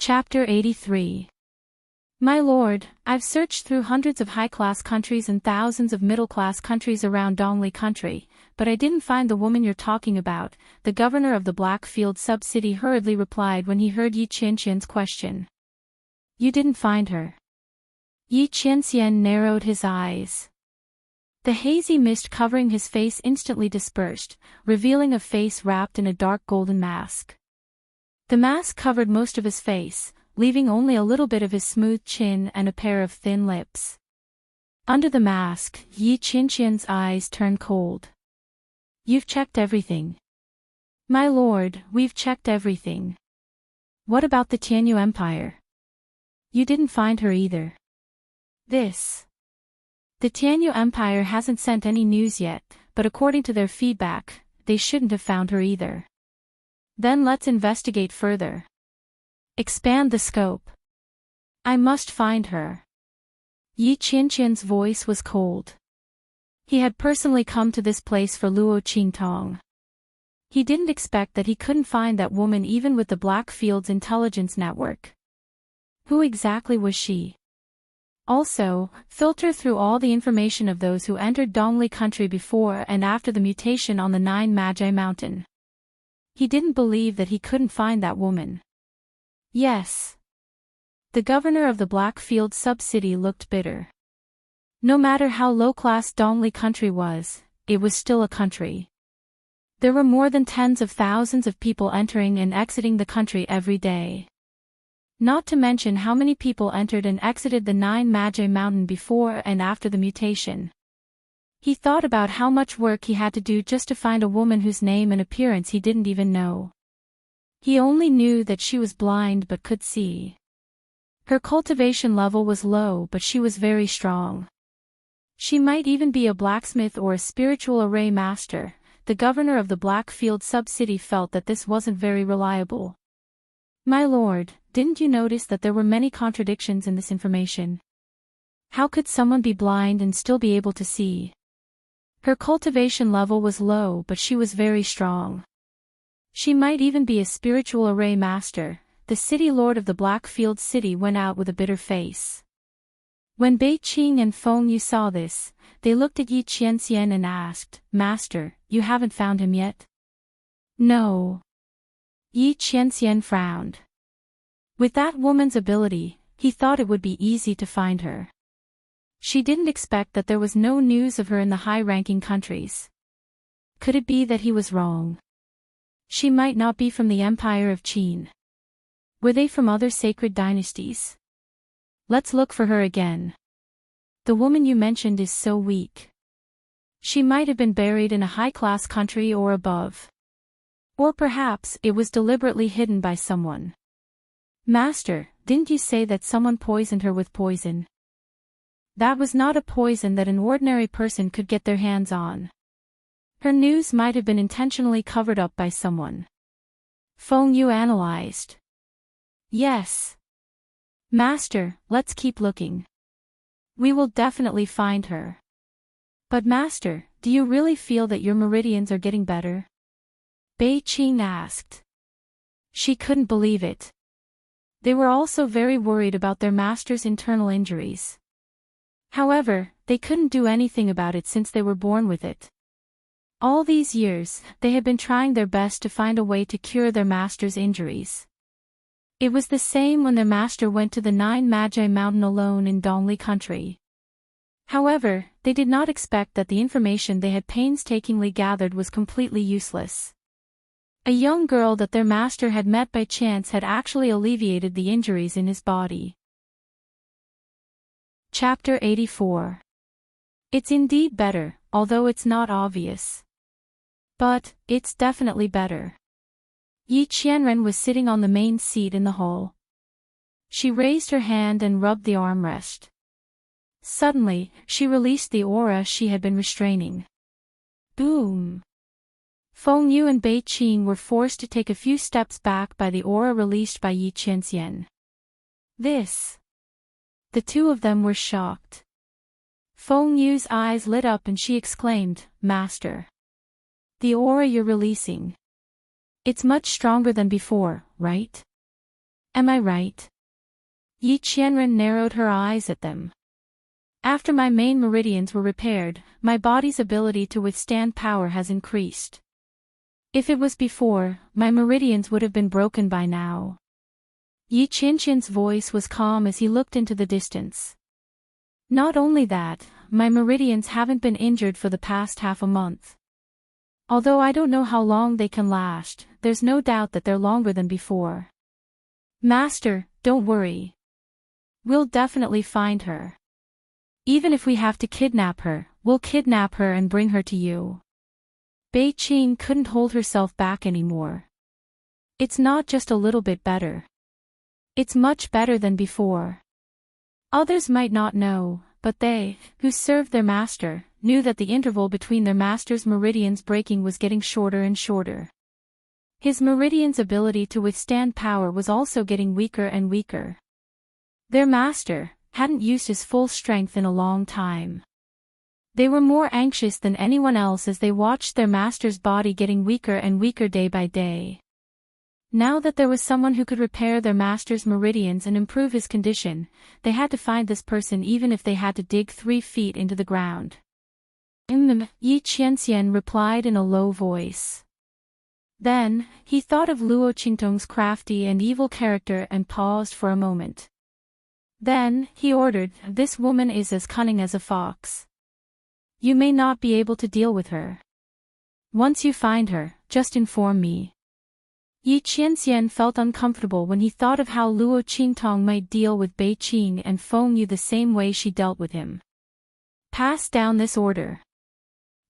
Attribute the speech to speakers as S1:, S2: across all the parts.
S1: Chapter 83. My lord, I've searched through hundreds of high-class countries and thousands of middle-class countries around Dongli country, but I didn't find the woman you're talking about, the governor of the Blackfield sub-city hurriedly replied when he heard Yi Qianqian's question. You didn't find her? Yi Qianqian narrowed his eyes. The hazy mist covering his face instantly dispersed, revealing a face wrapped in a dark golden mask. The mask covered most of his face, leaving only a little bit of his smooth chin and a pair of thin lips. Under the mask, Yi Qianqian's eyes turned cold. You've checked everything. My lord, we've checked everything. What about the Tianyu Empire? You didn't find her either. The Tianyu Empire hasn't sent any news yet, but according to their feedback, they shouldn't have found her either. Then let's investigate further. Expand the scope. I must find her. Yi Qianqian's voice was cold. He had personally come to this place for Luo Qingtong. He didn't expect that he couldn't find that woman even with the Blackfield's intelligence network. Who exactly was she? Also, filter through all the information of those who entered Dongli country before and after the mutation on the Nine Magi Mountain. He didn't believe that he couldn't find that woman. Yes. The governor of the Blackfield sub-city looked bitter. No matter how low-class Dongli country was, it was still a country. There were more than tens of thousands of people entering and exiting the country every day. Not to mention how many people entered and exited the Nine Magi Mountain before and after the mutation. He thought about how much work he had to do just to find a woman whose name and appearance he didn't even know. He only knew that she was blind but could see. Her cultivation level was low but she was very strong. She might even be a blacksmith or a spiritual array master. The governor of the Blackfield sub-city felt that this wasn't very reliable. My lord, didn't you notice that there were many contradictions in this information? How could someone be blind and still be able to see? Her cultivation level was low but she was very strong. She might even be a spiritual array master. The city lord of the Blackfield city went out with a bitter face. When Bei Qing and Feng Yu saw this, they looked at Yi Qianqian and asked, Master, you haven't found him yet? No. Yi Qianqian frowned. With that woman's ability, he thought it would be easy to find her. She didn't expect that there was no news of her in the high-ranking countries. Could it be that he was wrong? She might not be from the Empire of Qin. Were they from other sacred dynasties? Let's look for her again. The woman you mentioned is so weak. She might have been buried in a high-class country or above. Or perhaps it was deliberately hidden by someone. Master, didn't you say that someone poisoned her with poison? That was not a poison that an ordinary person could get their hands on. Her news might have been intentionally covered up by someone. Feng Yu analyzed. Yes. Master, let's keep looking. We will definitely find her. But Master, do you really feel that your meridians are getting better? Bei Qing asked. She couldn't believe it. They were also very worried about their master's internal injuries. However, they couldn't do anything about it since they were born with it. All these years, they had been trying their best to find a way to cure their master's injuries. It was the same when their master went to the Nine Magi Mountain alone in Dongli country. However, they did not expect that the information they had painstakingly gathered was completely useless. A young girl that their master had met by chance had actually alleviated the injuries in his body. Chapter 84. It's indeed better, although it's not obvious. But, it's definitely better. Yi Qianren was sitting on the main seat in the hall. She raised her hand and rubbed the armrest. Suddenly, she released the aura she had been restraining. Boom! Feng Yu and Bei Qing were forced to take a few steps back by the aura released by Yi Qianqian. The two of them were shocked. Feng Yu's eyes lit up and she exclaimed, Master. The aura you're releasing. It's much stronger than before, right? Am I right? Yi Qianren narrowed her eyes at them. After my main meridians were repaired, my body's ability to withstand power has increased. If it was before, my meridians would have been broken by now. Yi Qianqian's voice was calm as he looked into the distance. Not only that, my meridians haven't been injured for the past half a month. Although I don't know how long they can last, there's no doubt that they're longer than before. Master, don't worry. We'll definitely find her. Even if we have to kidnap her, we'll kidnap her and bring her to you. Bei Qing couldn't hold herself back anymore. It's not just a little bit better. It's much better than before. Others might not know, but they, who served their master, knew that the interval between their master's meridians breaking was getting shorter and shorter. His meridian's ability to withstand power was also getting weaker and weaker. Their master hadn't used his full strength in a long time. They were more anxious than anyone else as they watched their master's body getting weaker and weaker day by day. Now that there was someone who could repair their master's meridians and improve his condition, they had to find this person even if they had to dig 3 feet into the ground. Yi Qianxian replied in a low voice. Then, he thought of Luo Qingtong's crafty and evil character and paused for a moment. Then, he ordered, "This woman is as cunning as a fox. You may not be able to deal with her. Once you find her, just inform me." Yi Qianxian felt uncomfortable when he thought of how Luo Qingtong might deal with Bei Qing and Feng Yu the same way she dealt with him. Pass down this order.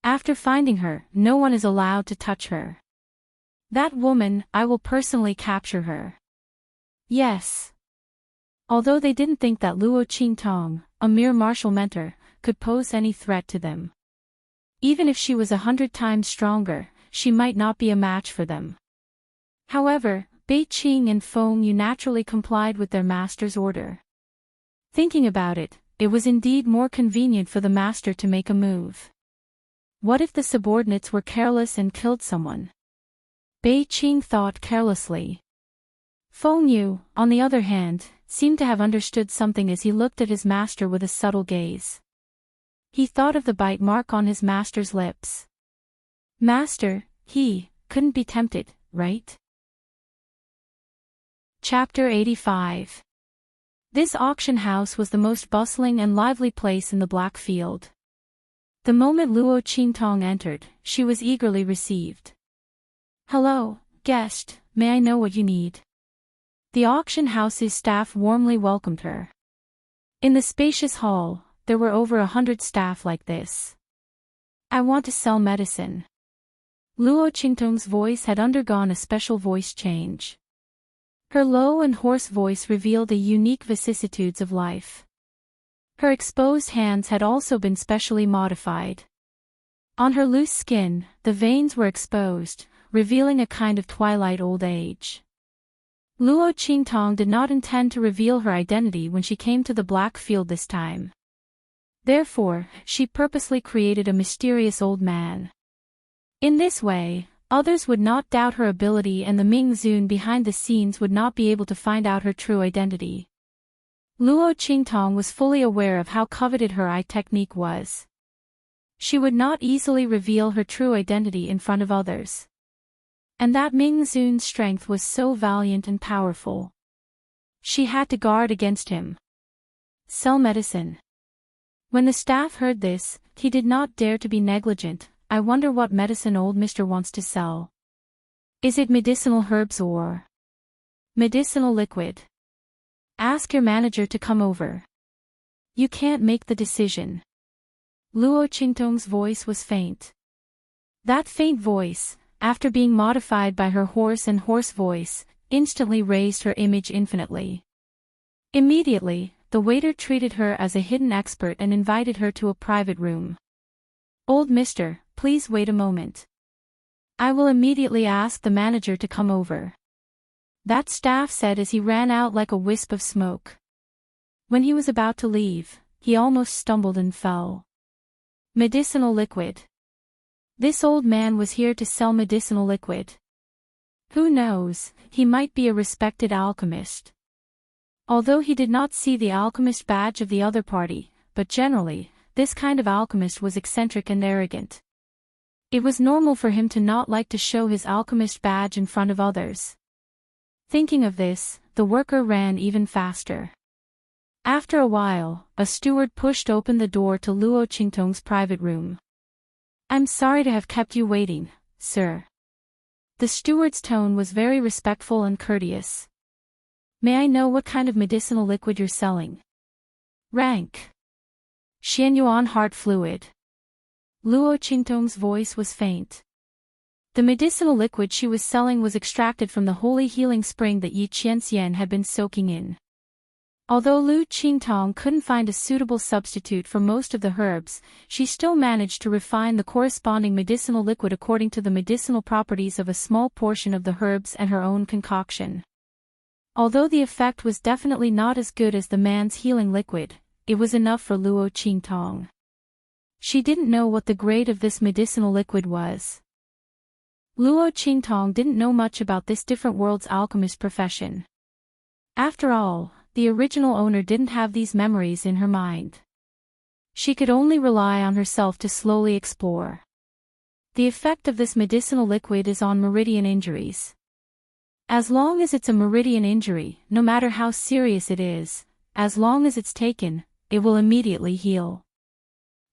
S1: After finding her, no one is allowed to touch her. That woman, I will personally capture her. Yes. Although they didn't think that Luo Qingtong, a mere martial mentor, could pose any threat to them. Even if she was 100 times stronger, she might not be a match for them. However, Bei Qing and Feng Yu naturally complied with their master's order. Thinking about it, it was indeed more convenient for the master to make a move. What if the subordinates were careless and killed someone? Bei Qing thought carelessly. Feng Yu, on the other hand, seemed to have understood something as he looked at his master with a subtle gaze. He thought of the bite mark on his master's lips. Master, he couldn't be tempted, right? Chapter 85. This auction house was the most bustling and lively place in the Black Field. The moment Luo Qingtong entered, she was eagerly received. "Hello, guest, may I know what you need?" The auction house's staff warmly welcomed her. In the spacious hall, there were over 100 staff like this. "I want to sell medicine." Luo Qingtong's voice had undergone a special voice change. Her low and hoarse voice revealed the unique vicissitudes of life. Her exposed hands had also been specially modified. On her loose skin, the veins were exposed, revealing a kind of twilight old age. Luo Qingtong did not intend to reveal her identity when she came to the Black Field this time. Therefore, she purposely created a mysterious old man. In this way, others would not doubt her ability and the Ming Zun behind the scenes would not be able to find out her true identity. Luo Qingtong was fully aware of how coveted her eye technique was. She would not easily reveal her true identity in front of others. And that Ming Zun's strength was so valiant and powerful. She had to guard against him. Sell medicine. When the staff heard this, he did not dare to be negligent. "I wonder what medicine old Mr. wants to sell. Is it medicinal herbs or medicinal liquid? Ask your manager to come over. You can't make the decision." Luo Qingtong's voice was faint. That faint voice, after being modified by her hoarse and hoarse voice, instantly raised her image infinitely. Immediately, the waiter treated her as a hidden expert and invited her to a private room. "Old mister, please wait a moment. I will immediately ask the manager to come over." That staff said as he ran out like a wisp of smoke. When he was about to leave, he almost stumbled and fell. Medicinal liquid. This old man was here to sell medicinal liquid. Who knows, he might be a respected alchemist. Although he did not see the alchemist badge of the other party, but generally, this kind of alchemist was eccentric and arrogant. It was normal for him to not like to show his alchemist badge in front of others. Thinking of this, the worker ran even faster. After a while, a steward pushed open the door to Luo Qingtong's private room. "I'm sorry to have kept you waiting, sir." The steward's tone was very respectful and courteous. "May I know what kind of medicinal liquid you're selling?" "Rank. Xianyuan heart fluid." Luo Qingtong's voice was faint. The medicinal liquid she was selling was extracted from the holy healing spring that Yi Qianxian had been soaking in. Although Lu Qingtong couldn't find a suitable substitute for most of the herbs, she still managed to refine the corresponding medicinal liquid according to the medicinal properties of a small portion of the herbs and her own concoction. Although the effect was definitely not as good as the man's healing liquid, it was enough for Luo Qingtong. She didn't know what the grade of this medicinal liquid was. Luo Qingtong didn't know much about this different world's alchemist profession. After all, the original owner didn't have these memories in her mind. She could only rely on herself to slowly explore. The effect of this medicinal liquid is on meridian injuries. As long as it's a meridian injury, no matter how serious it is, as long as it's taken, it will immediately heal.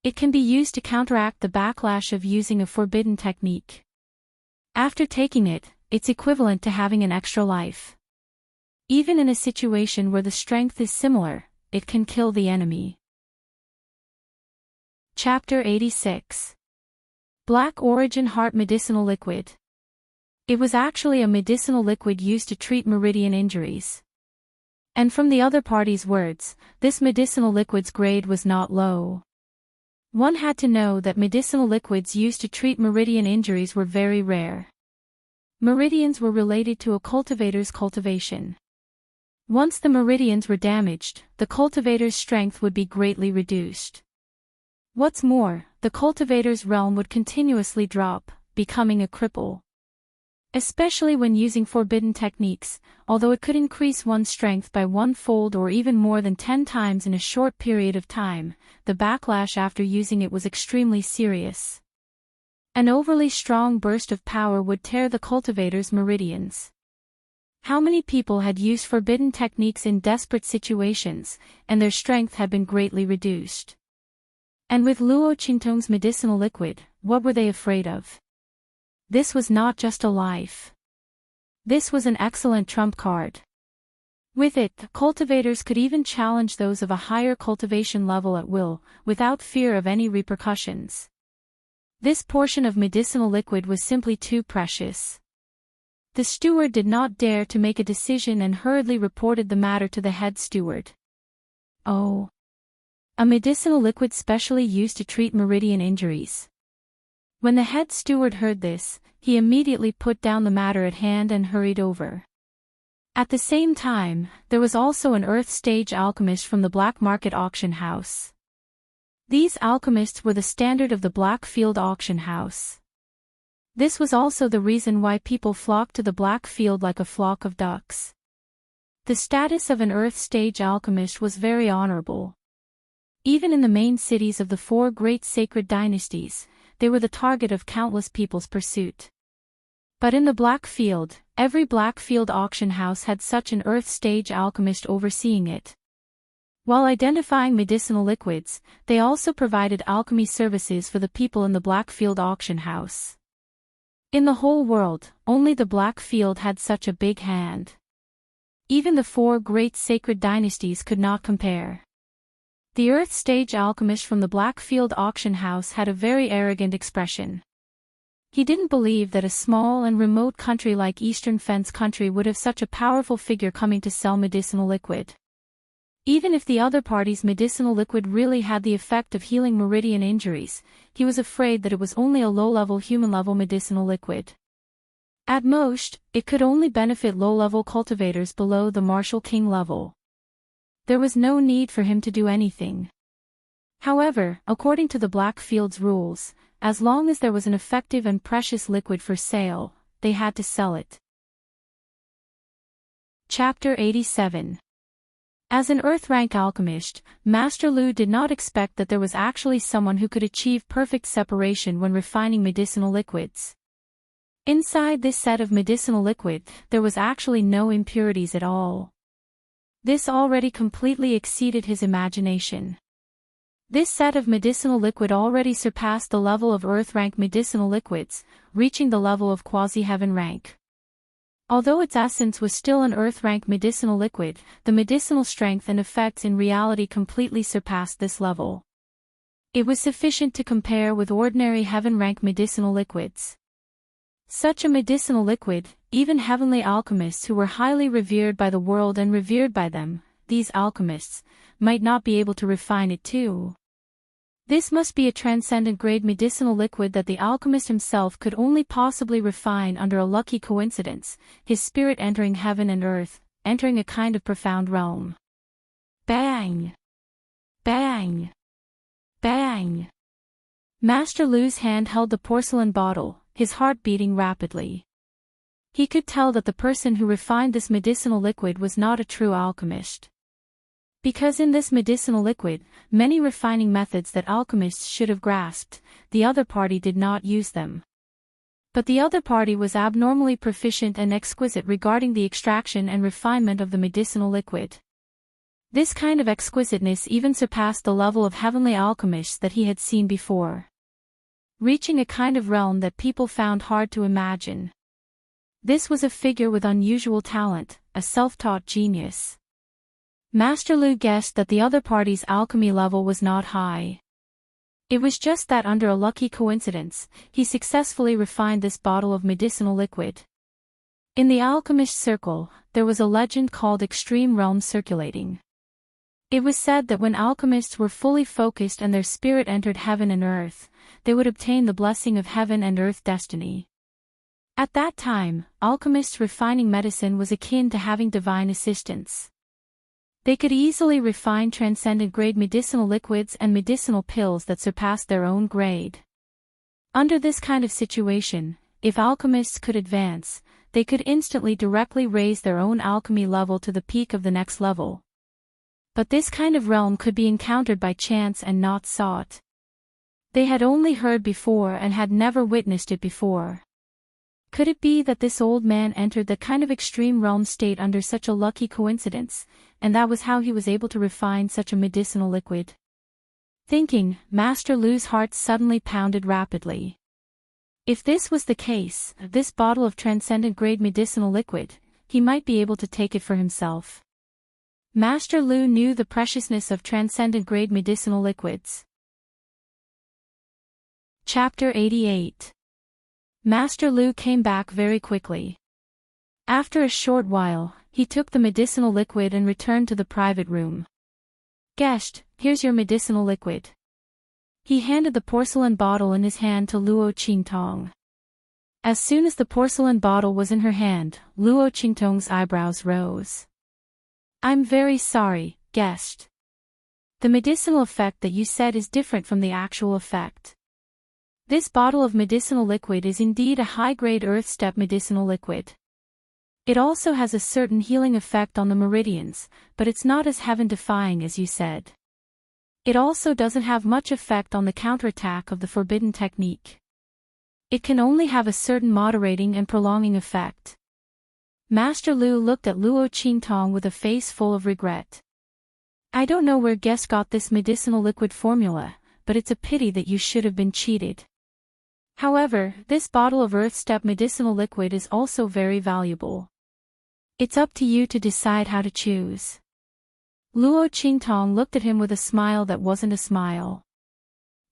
S1: It can be used to counteract the backlash of using a forbidden technique. After taking it, it's equivalent to having an extra life. Even in a situation where the strength is similar, it can kill the enemy. Chapter 86. Black Origin Heart Medicinal Liquid. It was actually a medicinal liquid used to treat meridian injuries. And from the other party's words, this medicinal liquid's grade was not low. One had to know that medicinal liquids used to treat meridian injuries were very rare. Meridians were related to a cultivator's cultivation. Once the meridians were damaged, the cultivator's strength would be greatly reduced. What's more, the cultivator's realm would continuously drop, becoming a cripple. Especially when using forbidden techniques, although it could increase one's strength by 1-fold or even more than 10 times in a short period of time, the backlash after using it was extremely serious. An overly strong burst of power would tear the cultivator's meridians. How many people had used forbidden techniques in desperate situations, and their strength had been greatly reduced? And with Luo Qingtong's medicinal liquid, what were they afraid of? This was not just a life. This was an excellent trump card. With it, the cultivators could even challenge those of a higher cultivation level at will, without fear of any repercussions. This portion of medicinal liquid was simply too precious. The steward did not dare to make a decision and hurriedly reported the matter to the head steward. "Oh. A medicinal liquid specially used to treat meridian injuries." When the head steward heard this, he immediately put down the matter at hand and hurried over. At the same time, there was also an earth stage alchemist from the black market auction house. These alchemists were the standard of the Blackfield auction house. This was also the reason why people flocked to the Blackfield like a flock of ducks. The status of an earth stage alchemist was very honorable. Even in the main cities of the 4 great sacred dynasties, they were the target of countless people's pursuit. But in the Blackfield, every Blackfield auction house had such an earth stage alchemist overseeing it. While identifying medicinal liquids, they also provided alchemy services for the people in the Blackfield auction house. In the whole world, only the Blackfield had such a big hand. Even the 4 great sacred dynasties could not compare. The earth stage alchemist from the Blackfield auction house had a very arrogant expression. He didn't believe that a small and remote country like Eastern Fence country would have such a powerful figure coming to sell medicinal liquid. Even if the other party's medicinal liquid really had the effect of healing meridian injuries, he was afraid that it was only a low-level human-level medicinal liquid. At most, it could only benefit low-level cultivators below the Martial King level. There was no need for him to do anything. However, according to the Blackfield's rules, as long as there was an effective and precious liquid for sale, they had to sell it. Chapter 87. As an earth-rank alchemist, Master Lu did not expect that there was actually someone who could achieve perfect separation when refining medicinal liquids. Inside this set of medicinal liquid, there was actually no impurities at all. This already completely exceeded his imagination. This set of medicinal liquid already surpassed the level of earth-rank medicinal liquids, reaching the level of quasi-heaven rank. Although its essence was still an earth-rank medicinal liquid, the medicinal strength and effects in reality completely surpassed this level. It was sufficient to compare with ordinary heaven-rank medicinal liquids. Such a medicinal liquid, even heavenly alchemists who were highly revered by the world and revered by them, these alchemists, might not be able to refine it too. This must be a transcendent-grade medicinal liquid that the alchemist himself could only possibly refine under a lucky coincidence, his spirit entering heaven and earth, entering a kind of profound realm. Bang! Bang! Bang! Master Lu's hand held the porcelain bottle, his heart beating rapidly. He could tell that the person who refined this medicinal liquid was not a true alchemist. Because in this medicinal liquid, many refining methods that alchemists should have grasped, the other party did not use them. But the other party was abnormally proficient and exquisite regarding the extraction and refinement of the medicinal liquid. This kind of exquisiteness even surpassed the level of heavenly alchemists that he had seen before, reaching a kind of realm that people found hard to imagine. This was a figure with unusual talent, a self-taught genius. Master Lu guessed that the other party's alchemy level was not high. It was just that under a lucky coincidence, he successfully refined this bottle of medicinal liquid. In the alchemist circle, there was a legend called extreme realms circulating. It was said that when alchemists were fully focused and their spirit entered heaven and earth, they would obtain the blessing of heaven and earth destiny. At that time, alchemists refining medicine was akin to having divine assistance. They could easily refine transcendent-grade medicinal liquids and medicinal pills that surpassed their own grade. Under this kind of situation, if alchemists could advance, they could instantly directly raise their own alchemy level to the peak of the next level. But this kind of realm could be encountered by chance and not sought. They had only heard before and had never witnessed it before. Could it be that this old man entered the kind of extreme realm state under such a lucky coincidence, and that was how he was able to refine such a medicinal liquid? Thinking, Master Lu's heart suddenly pounded rapidly. If this was the case, this bottle of transcendent-grade medicinal liquid, he might be able to take it for himself. Master Lu knew the preciousness of transcendent-grade medicinal liquids. Chapter 88. Master Lu came back very quickly. After a short while, he took the medicinal liquid and returned to the private room. Guest, here's your medicinal liquid. He handed the porcelain bottle in his hand to Luo Qingtong. As soon as the porcelain bottle was in her hand, Luo Qingtong's eyebrows rose. I'm very sorry, guest. The medicinal effect that you said is different from the actual effect. This bottle of medicinal liquid is indeed a high-grade earth-step medicinal liquid. It also has a certain healing effect on the meridians, but it's not as heaven-defying as you said. It also doesn't have much effect on the counterattack of the forbidden technique. It can only have a certain moderating and prolonging effect. Master Lu looked at Luo Qingtong with a face full of regret. I don't know where guest got this medicinal liquid formula, but it's a pity that you should have been cheated. However, this bottle of earth-step medicinal liquid is also very valuable. It's up to you to decide how to choose. Luo Qingtong looked at him with a smile that wasn't a smile.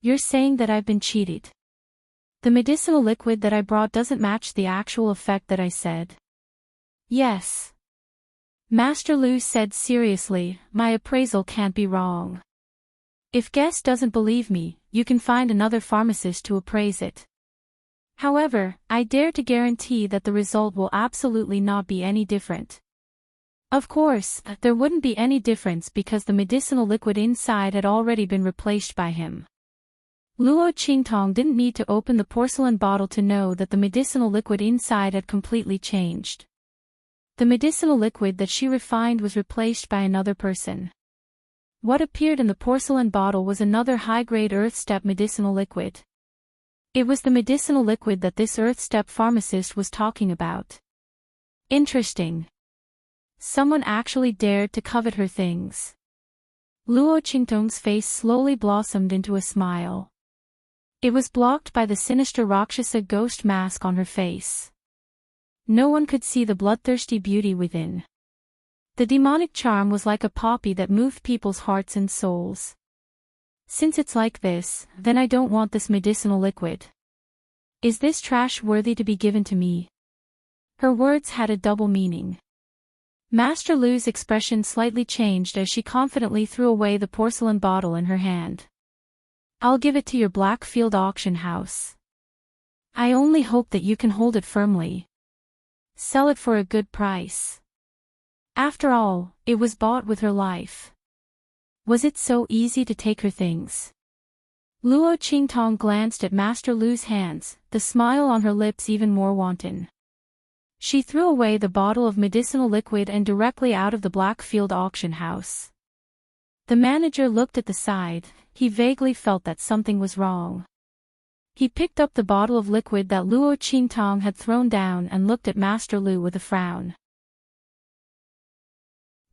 S1: You're saying that I've been cheated. The medicinal liquid that I brought doesn't match the actual effect that I said. Yes. Master Lu said seriously, my appraisal can't be wrong. If guest doesn't believe me, you can find another pharmacist to appraise it. However, I dare to guarantee that the result will absolutely not be any different. Of course, there wouldn't be any difference because the medicinal liquid inside had already been replaced by him. Luo Qingtong didn't need to open the porcelain bottle to know that the medicinal liquid inside had completely changed. The medicinal liquid that she refined was replaced by another person. What appeared in the porcelain bottle was another high-grade earth step medicinal liquid. It was the medicinal liquid that this earth step pharmacist was talking about. Interesting. Someone actually dared to covet her things. Luo Qingtong's face slowly blossomed into a smile. It was blocked by the sinister Rakshasa ghost mask on her face. No one could see the bloodthirsty beauty within. The demonic charm was like a poppy that moved people's hearts and souls. Since it's like this, then I don't want this medicinal liquid. Is this trash worthy to be given to me? Her words had a double meaning. Master Lu's expression slightly changed as she confidently threw away the porcelain bottle in her hand. I'll give it to your Blackfield auction house. I only hope that you can hold it firmly. Sell it for a good price. After all, it was bought with her life. Was it so easy to take her things? Luo Qingtong glanced at Master Lu's hands, the smile on her lips even more wanton. She threw away the bottle of medicinal liquid and directly out of the Blackfield auction house. The manager looked at the side. He vaguely felt that something was wrong. He picked up the bottle of liquid that Luo Qingtong had thrown down and looked at Master Lu with a frown.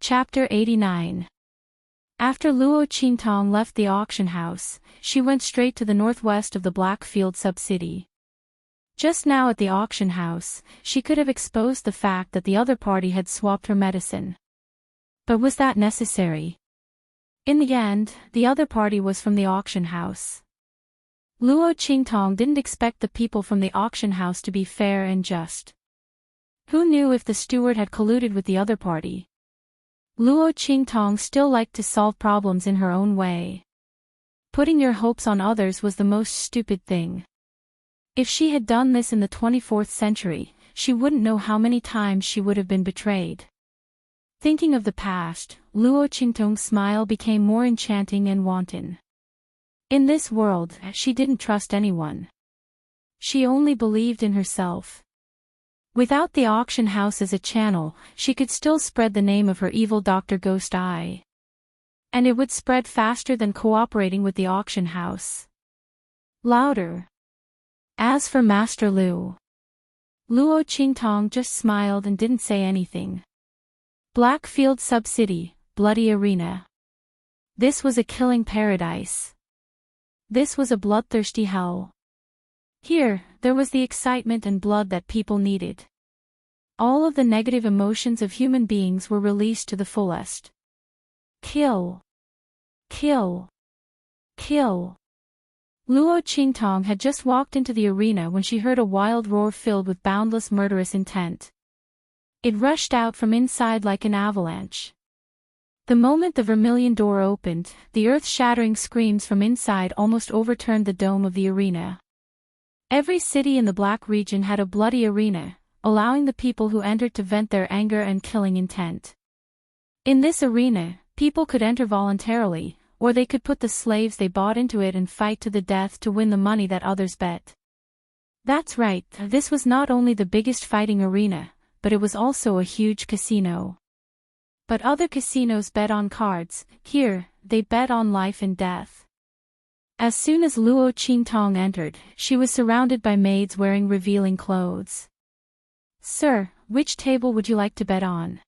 S1: Chapter 89. After Luo Qingtong left the auction house, she went straight to the northwest of the Blackfield sub-city. Just now at the auction house, she could have exposed the fact that the other party had swapped her medicine. But was that necessary? In the end, the other party was from the auction house. Luo Qingtong didn't expect the people from the auction house to be fair and just. Who knew if the steward had colluded with the other party? Luo Qingtong still liked to solve problems in her own way. Putting your hopes on others was the most stupid thing. If she had done this in the 24th century, she wouldn't know how many times she would have been betrayed. Thinking of the past, Luo Qingtong's smile became more enchanting and wanton. In this world, she didn't trust anyone. She only believed in herself. Without the auction house as a channel, she could still spread the name of her evil Dr. Ghost Eye. And it would spread faster than cooperating with the auction house. Louder. As for Master Lu, Luo Qingtong just smiled and didn't say anything. Blackfield Sub-City, bloody arena. This was a killing paradise. This was a bloodthirsty hell. Here, there was the excitement and blood that people needed. All of the negative emotions of human beings were released to the fullest. Kill. Kill. Kill. Luo Qingtong had just walked into the arena when she heard a wild roar filled with boundless murderous intent. It rushed out from inside like an avalanche. The moment the vermilion door opened, the earth-shattering screams from inside almost overturned the dome of the arena. Every city in the Black region had a bloody arena, allowing the people who entered to vent their anger and killing intent. In this arena, people could enter voluntarily, or they could put the slaves they bought into it and fight to the death to win the money that others bet. That's right, this was not only the biggest fighting arena, but it was also a huge casino. But other casinos bet on cards, here, they bet on life and death. As soon as Luo Qingtong entered, she was surrounded by maids wearing revealing clothes. Sir, which table would you like to bet on?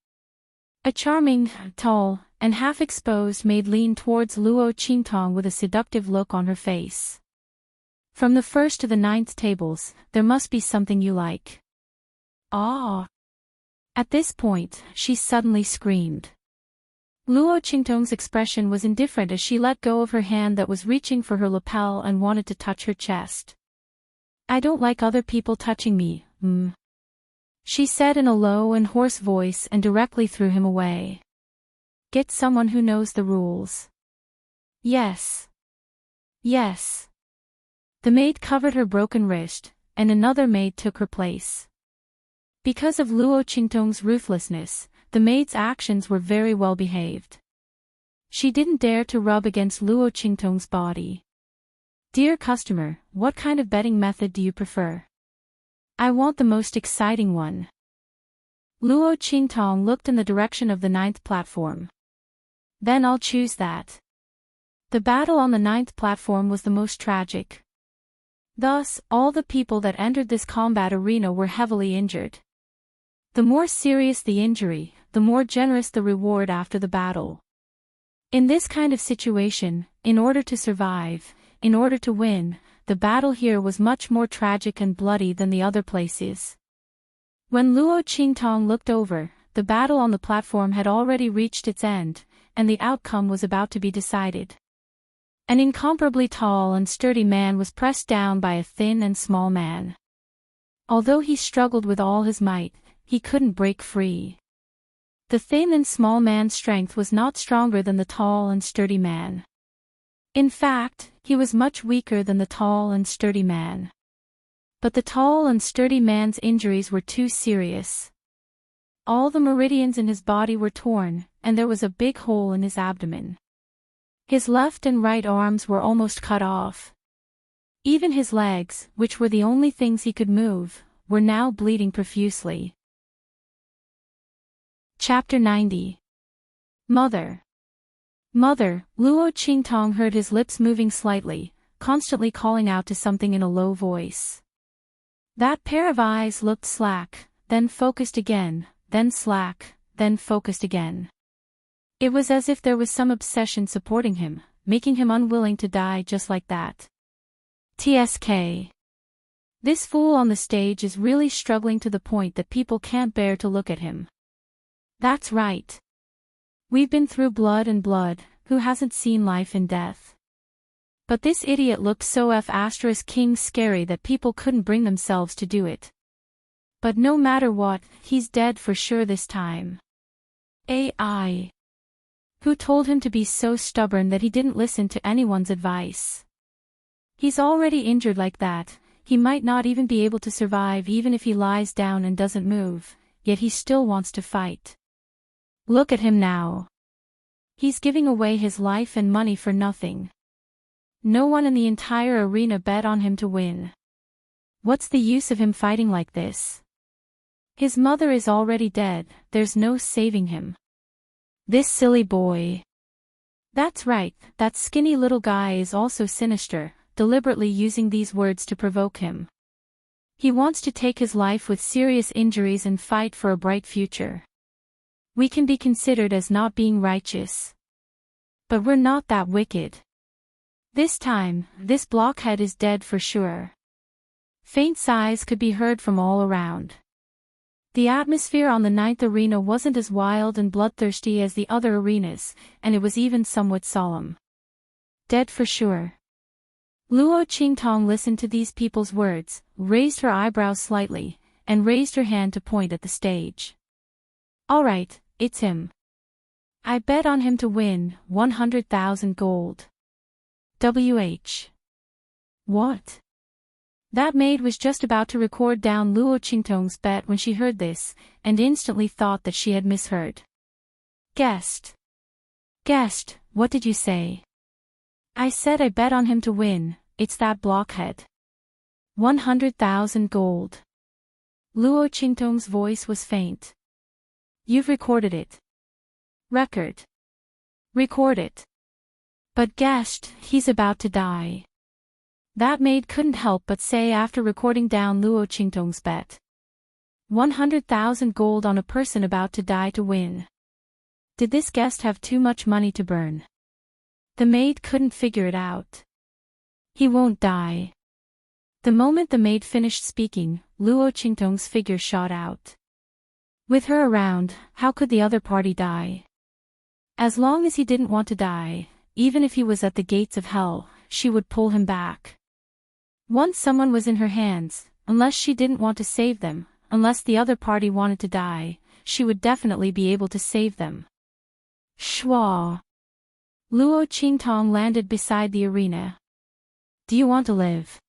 S1: A charming, tall, and half-exposed maid leaned towards Luo Qingtong with a seductive look on her face. From the 1st to the 9th tables, there must be something you like. Ah! At this point, she suddenly screamed. Luo Qingtong's expression was indifferent as she let go of her hand that was reaching for her lapel and wanted to touch her chest. I don't like other people touching me, she said in a low and hoarse voice and directly threw him away. Get someone who knows the rules. Yes. Yes. The maid covered her broken wrist, and another maid took her place. Because of Luo Qingtong's ruthlessness, the maid's actions were very well behaved. She didn't dare to rub against Luo Qingtong's body. Dear customer, what kind of betting method do you prefer? I want the most exciting one. Luo Qingtong looked in the direction of the 9th platform. Then I'll choose that. The battle on the 9th platform was the most tragic. Thus, all the people that entered this combat arena were heavily injured. The more serious the injury, the more generous the reward after the battle. In this kind of situation, in order to survive, in order to win, the battle here was much more tragic and bloody than the other places. When Luo Qingtong looked over, the battle on the platform had already reached its end, and the outcome was about to be decided. An incomparably tall and sturdy man was pressed down by a thin and small man. Although he struggled with all his might, he couldn't break free. The thin and small man's strength was not stronger than the tall and sturdy man. In fact, he was much weaker than the tall and sturdy man. But the tall and sturdy man's injuries were too serious. All the meridians in his body were torn, and there was a big hole in his abdomen. His left and right arms were almost cut off. Even his legs, which were the only things he could move, were now bleeding profusely. Chapter 90. Mother. Mother, Luo Qingtong heard his lips moving slightly, constantly calling out to something in a low voice. That pair of eyes looked slack, then focused again, then slack, then focused again. It was as if there was some obsession supporting him, making him unwilling to die just like that. TSK. This fool on the stage is really struggling to the point that people can't bear to look at him. That's right. We've been through blood and blood, who hasn't seen life and death? But this idiot looked so King scary that people couldn't bring themselves to do it. But no matter what, he's dead for sure this time. AI. Who told him to be so stubborn that he didn't listen to anyone's advice? He's already injured like that, he might not even be able to survive even if he lies down and doesn't move, yet he still wants to fight. Look at him now. He's giving away his life and money for nothing. No one in the entire arena bet on him to win. What's the use of him fighting like this? His mother is already dead, there's no saving him. This silly boy. That's right, that skinny little guy is also sinister, deliberately using these words to provoke him. He wants to take his life with serious injuries and fight for a bright future. We can be considered as not being righteous. But we're not that wicked. This time, this blockhead is dead for sure. Faint sighs could be heard from all around. The atmosphere on the 9th arena wasn't as wild and bloodthirsty as the other arenas, and it was even somewhat solemn. Dead for sure. Luo Qingtong listened to these people's words, raised her eyebrows slightly, and raised her hand to point at the stage. All right, it's him. I bet on him to win 100,000 gold. What? That maid was just about to record down Luo Qingtong's bet when she heard this, and instantly thought that she had misheard. Guessed, what did you say? I said I bet on him to win, it's that blockhead. 100,000 gold. Luo Qingtong's voice was faint. You've recorded it. Record it. But guessed, he's about to die. That maid couldn't help but say after recording down Luo Qingtong's bet. 100,000 gold on a person about to die to win. Did this guest have too much money to burn? The maid couldn't figure it out. He won't die. The moment the maid finished speaking, Luo Qingtong's figure shot out. With her around, how could the other party die? As long as he didn't want to die, even if he was at the gates of hell, she would pull him back. Once someone was in her hands, unless she didn't want to save them, unless the other party wanted to die, she would definitely be able to save them. Shwa. Luo Qingtong landed beside the arena. Do you want to live?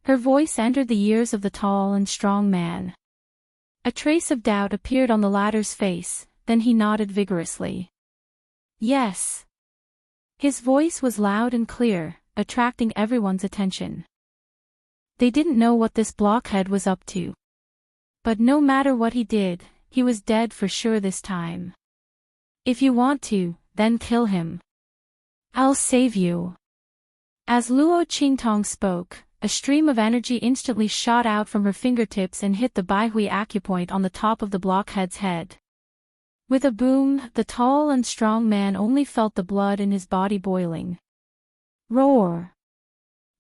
S1: Her voice entered the ears of the tall and strong man. A trace of doubt appeared on the latter's face, then he nodded vigorously. Yes. His voice was loud and clear, attracting everyone's attention. They didn't know what this blockhead was up to. But no matter what he did, he was dead for sure this time. If you want to, then kill him. I'll save you. As Luo Qingtong spoke, a stream of energy instantly shot out from her fingertips and hit the Baihui acupoint on the top of the blockhead's head. With a boom, the tall and strong man only felt the blood in his body boiling. Roar!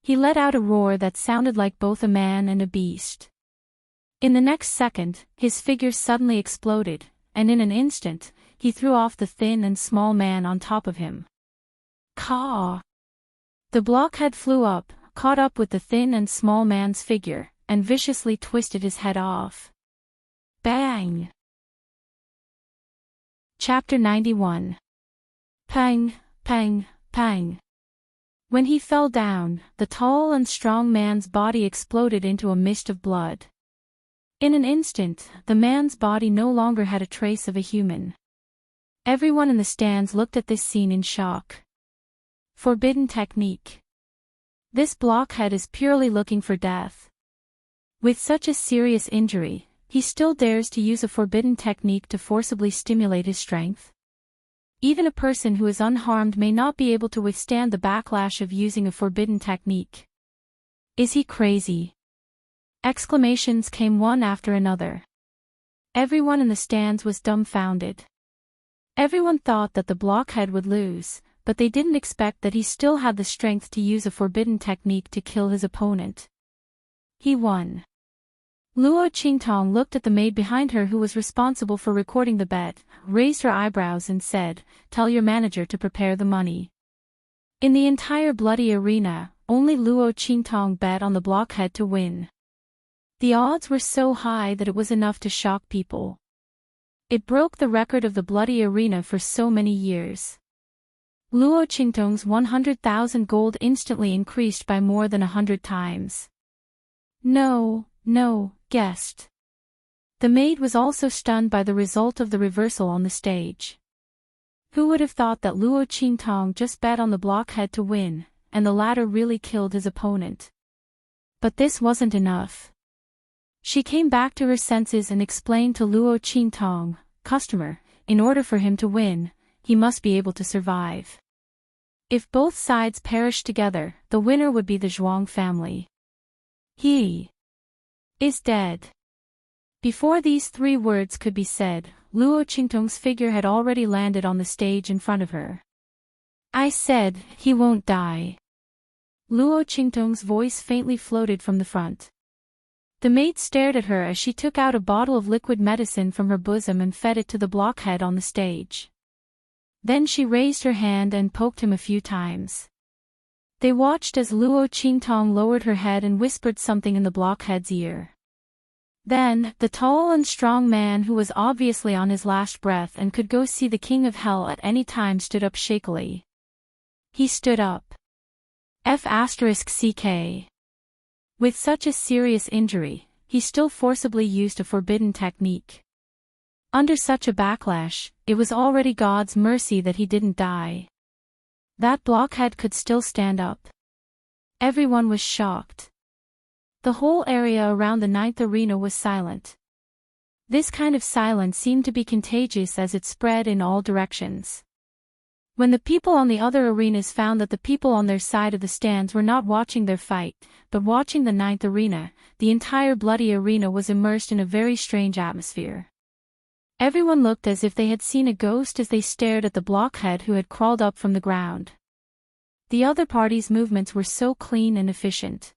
S1: He let out a roar that sounded like both a man and a beast. In the next second, his figure suddenly exploded, and in an instant, he threw off the thin and small man on top of him. Caw! The blockhead flew up, caught up with the thin and small man's figure, and viciously twisted his head off. Bang! Chapter 91. Pang, pang, pang. When he fell down, the tall and strong man's body exploded into a mist of blood. In an instant, the man's body no longer had a trace of a human. Everyone in the stands looked at this scene in shock. Forbidden technique. This blockhead is purely looking for death. With such a serious injury, he still dares to use a forbidden technique to forcibly stimulate his strength. Even a person who is unharmed may not be able to withstand the backlash of using a forbidden technique. Is he crazy? Exclamations came one after another. Everyone in the stands was dumbfounded. Everyone thought that the blockhead would lose, but they didn't expect that he still had the strength to use a forbidden technique to kill his opponent. He won. Luo Qingtong looked at the maid behind her who was responsible for recording the bet, raised her eyebrows and said, "Tell your manager to prepare the money." In the entire bloody arena, only Luo Qingtong bet on the blockhead to win. The odds were so high that it was enough to shock people. It broke the record of the bloody arena for so many years. Luo Qingtong's 100,000 gold instantly increased by more than 100 times. No, guest. The maid was also stunned by the result of the reversal on the stage. Who would have thought that Luo Qingtong just bet on the blockhead to win, and the latter really killed his opponent? But this wasn't enough. She came back to her senses and explained to Luo Qingtong, "Customer, in order for him to win, he must be able to survive. If both sides perished together, the winner would be the Zhuang family. He is dead." Before these 3 words could be said, Luo Qingtong's figure had already landed on the stage in front of her. "I said, he won't die." Luo Qingtong's voice faintly floated from the front. The maid stared at her as she took out a bottle of liquid medicine from her bosom and fed it to the blockhead on the stage. Then she raised her hand and poked him a few times. They watched as Luo Qingtong lowered her head and whispered something in the blockhead's ear. Then, the tall and strong man who was obviously on his last breath and could go see the king of hell at any time stood up shakily. He stood up. F***ck. With such a serious injury, he still forcibly used a forbidden technique. Under such a backlash, it was already God's mercy that he didn't die. That blockhead could still stand up. Everyone was shocked. The whole area around the 9th arena was silent. This kind of silence seemed to be contagious as it spread in all directions. When the people on the other arenas found that the people on their side of the stands were not watching their fight, but watching the 9th arena, the entire bloody arena was immersed in a very strange atmosphere. Everyone looked as if they had seen a ghost as they stared at the blockhead who had crawled up from the ground. The other party's movements were so clean and efficient.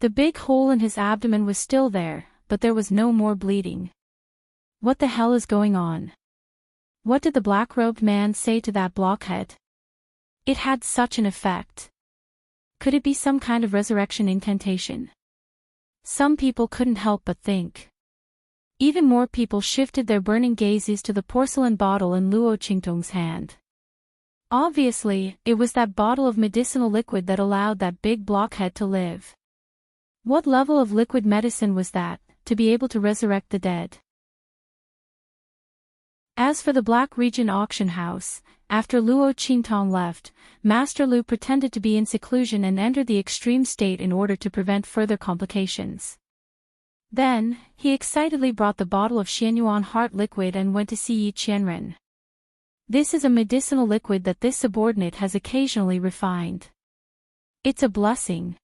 S1: The big hole in his abdomen was still there, but there was no more bleeding. What the hell is going on? What did the black-robed man say to that blockhead? It had such an effect. Could it be some kind of resurrection incantation? Some people couldn't help but think. Even more people shifted their burning gazes to the porcelain bottle in Luo Qingtong's hand. Obviously, it was that bottle of medicinal liquid that allowed that big blockhead to live. What level of liquid medicine was that, to be able to resurrect the dead? As for the Black Region auction house, after Luo Qingtong left, Master Lu pretended to be in seclusion and entered the extreme state in order to prevent further complications. Then, he excitedly brought the bottle of Xianyuan heart liquid and went to see Yi Qianren. This is a medicinal liquid that this subordinate has occasionally refined. It's a blessing.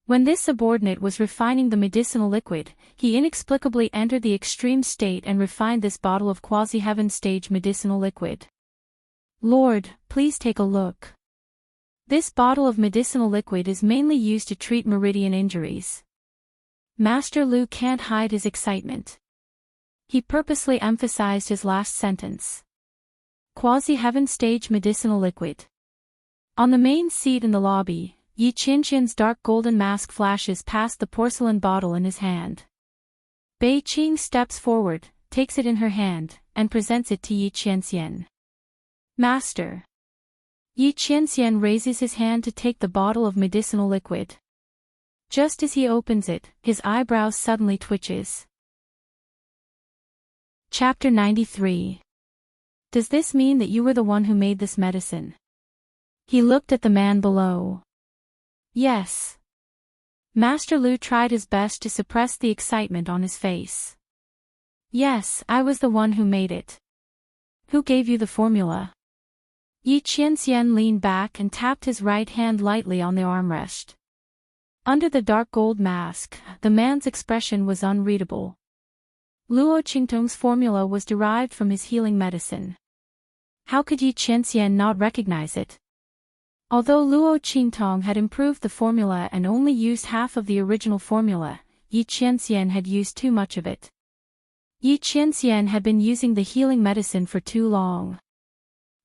S1: When this subordinate was refining the medicinal liquid, he inexplicably entered the extreme state and refined this bottle of quasi-heaven stage medicinal liquid. Lord, please take a look. This bottle of medicinal liquid is mainly used to treat meridian injuries. Master Lu can't hide his excitement. He purposely emphasized his last sentence. Quasi-heaven stage medicinal liquid. On the main seat in the lobby, Yi Qianqian's dark golden mask flashes past the porcelain bottle in his hand. Bei Qing steps forward, takes it in her hand, and presents it to Yi Qianxian. Master. Yi Qianxian raises his hand to take the bottle of medicinal liquid. Just as he opens it, his eyebrows suddenly twitches. Chapter 93. Does this mean that you were the one who made this medicine? He looked at the man below. Yes. Master Lu tried his best to suppress the excitement on his face. Yes, I was the one who made it. Who gave you the formula? Yi Qianxian leaned back and tapped his right hand lightly on the armrest. Under the dark gold mask, the man's expression was unreadable. Luo Qingtong's formula was derived from his healing medicine. How could Yi Qianxian not recognize it? Although Luo Qingtong had improved the formula and only used half of the original formula, Yi Qianxian had used too much of it. Yi Qianxian had been using the healing medicine for too long.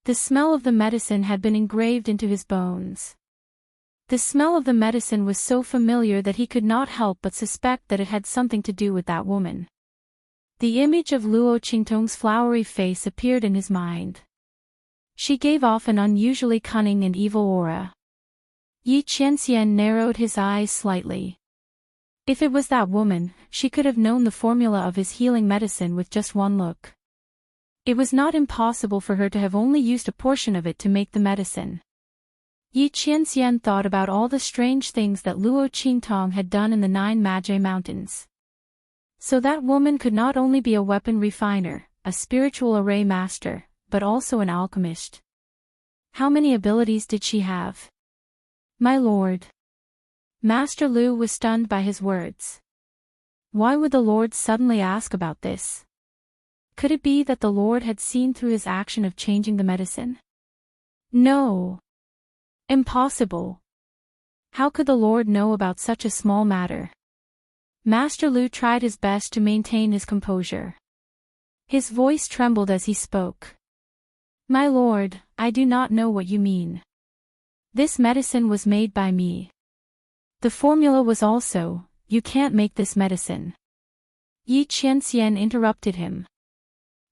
S1: The smell of the medicine had been engraved into his bones. The smell of the medicine was so familiar that he could not help but suspect that it had something to do with that woman. The image of Luo Qingtong's flowery face appeared in his mind. She gave off an unusually cunning and evil aura. Yi Qianxian narrowed his eyes slightly. If it was that woman, she could have known the formula of his healing medicine with just one look. It was not impossible for her to have only used a portion of it to make the medicine. Yi Qianxian thought about all the strange things that Luo Qingtong had done in the 9 Magi Mountains. So that woman could not only be a weapon refiner, a spiritual array master, but also an alchemist. How many abilities did she have? My lord. Master Lu was stunned by his words. Why would the Lord suddenly ask about this? Could it be that the Lord had seen through his action of changing the medicine? No. Impossible. How could the Lord know about such a small matter? Master Lu tried his best to maintain his composure. His voice trembled as he spoke. My lord, I do not know what you mean. This medicine was made by me. The formula was also, you can't make this medicine. Yi Qianxian interrupted him.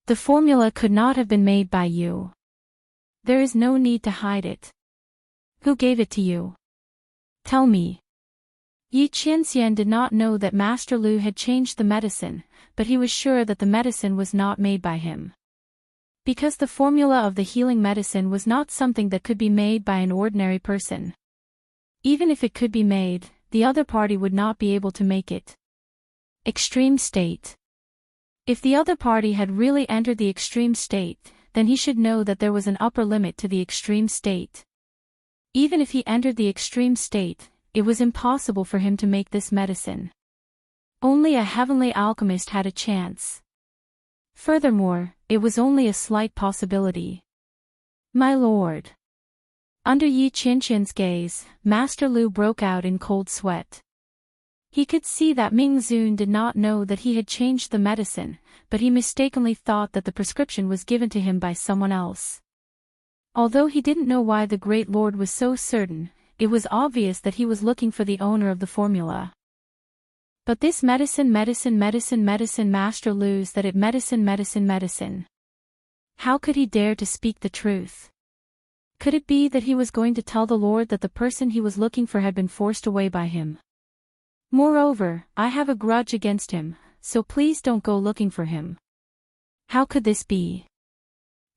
S1: The formula could not have been made by you. There is no need to hide it. Who gave it to you? Tell me. Yi Qianxian did not know that Master Lu had changed the medicine, but he was sure that the medicine was not made by him. Because the formula of the healing medicine was not something that could be made by an ordinary person. Even if it could be made, the other party would not be able to make it. Extreme state. If the other party had really entered the extreme state, then he should know that there was an upper limit to the extreme state. Even if he entered the extreme state, it was impossible for him to make this medicine. Only a heavenly alchemist had a chance. Furthermore, it was only a slight possibility. My lord. Under Yi Qianqian's gaze, Master Lu broke out in cold sweat. He could see that Ming Zun did not know that he had changed the medicine, but he mistakenly thought that the prescription was given to him by someone else. Although he didn't know why the Great Lord was so certain, it was obvious that he was looking for the owner of the formula. But this medicine Master Lu's that it medicine. How could he dare to speak the truth? Could it be that he was going to tell the Lord that the person he was looking for had been forced away by him? Moreover, I have a grudge against him, so please don't go looking for him. How could this be?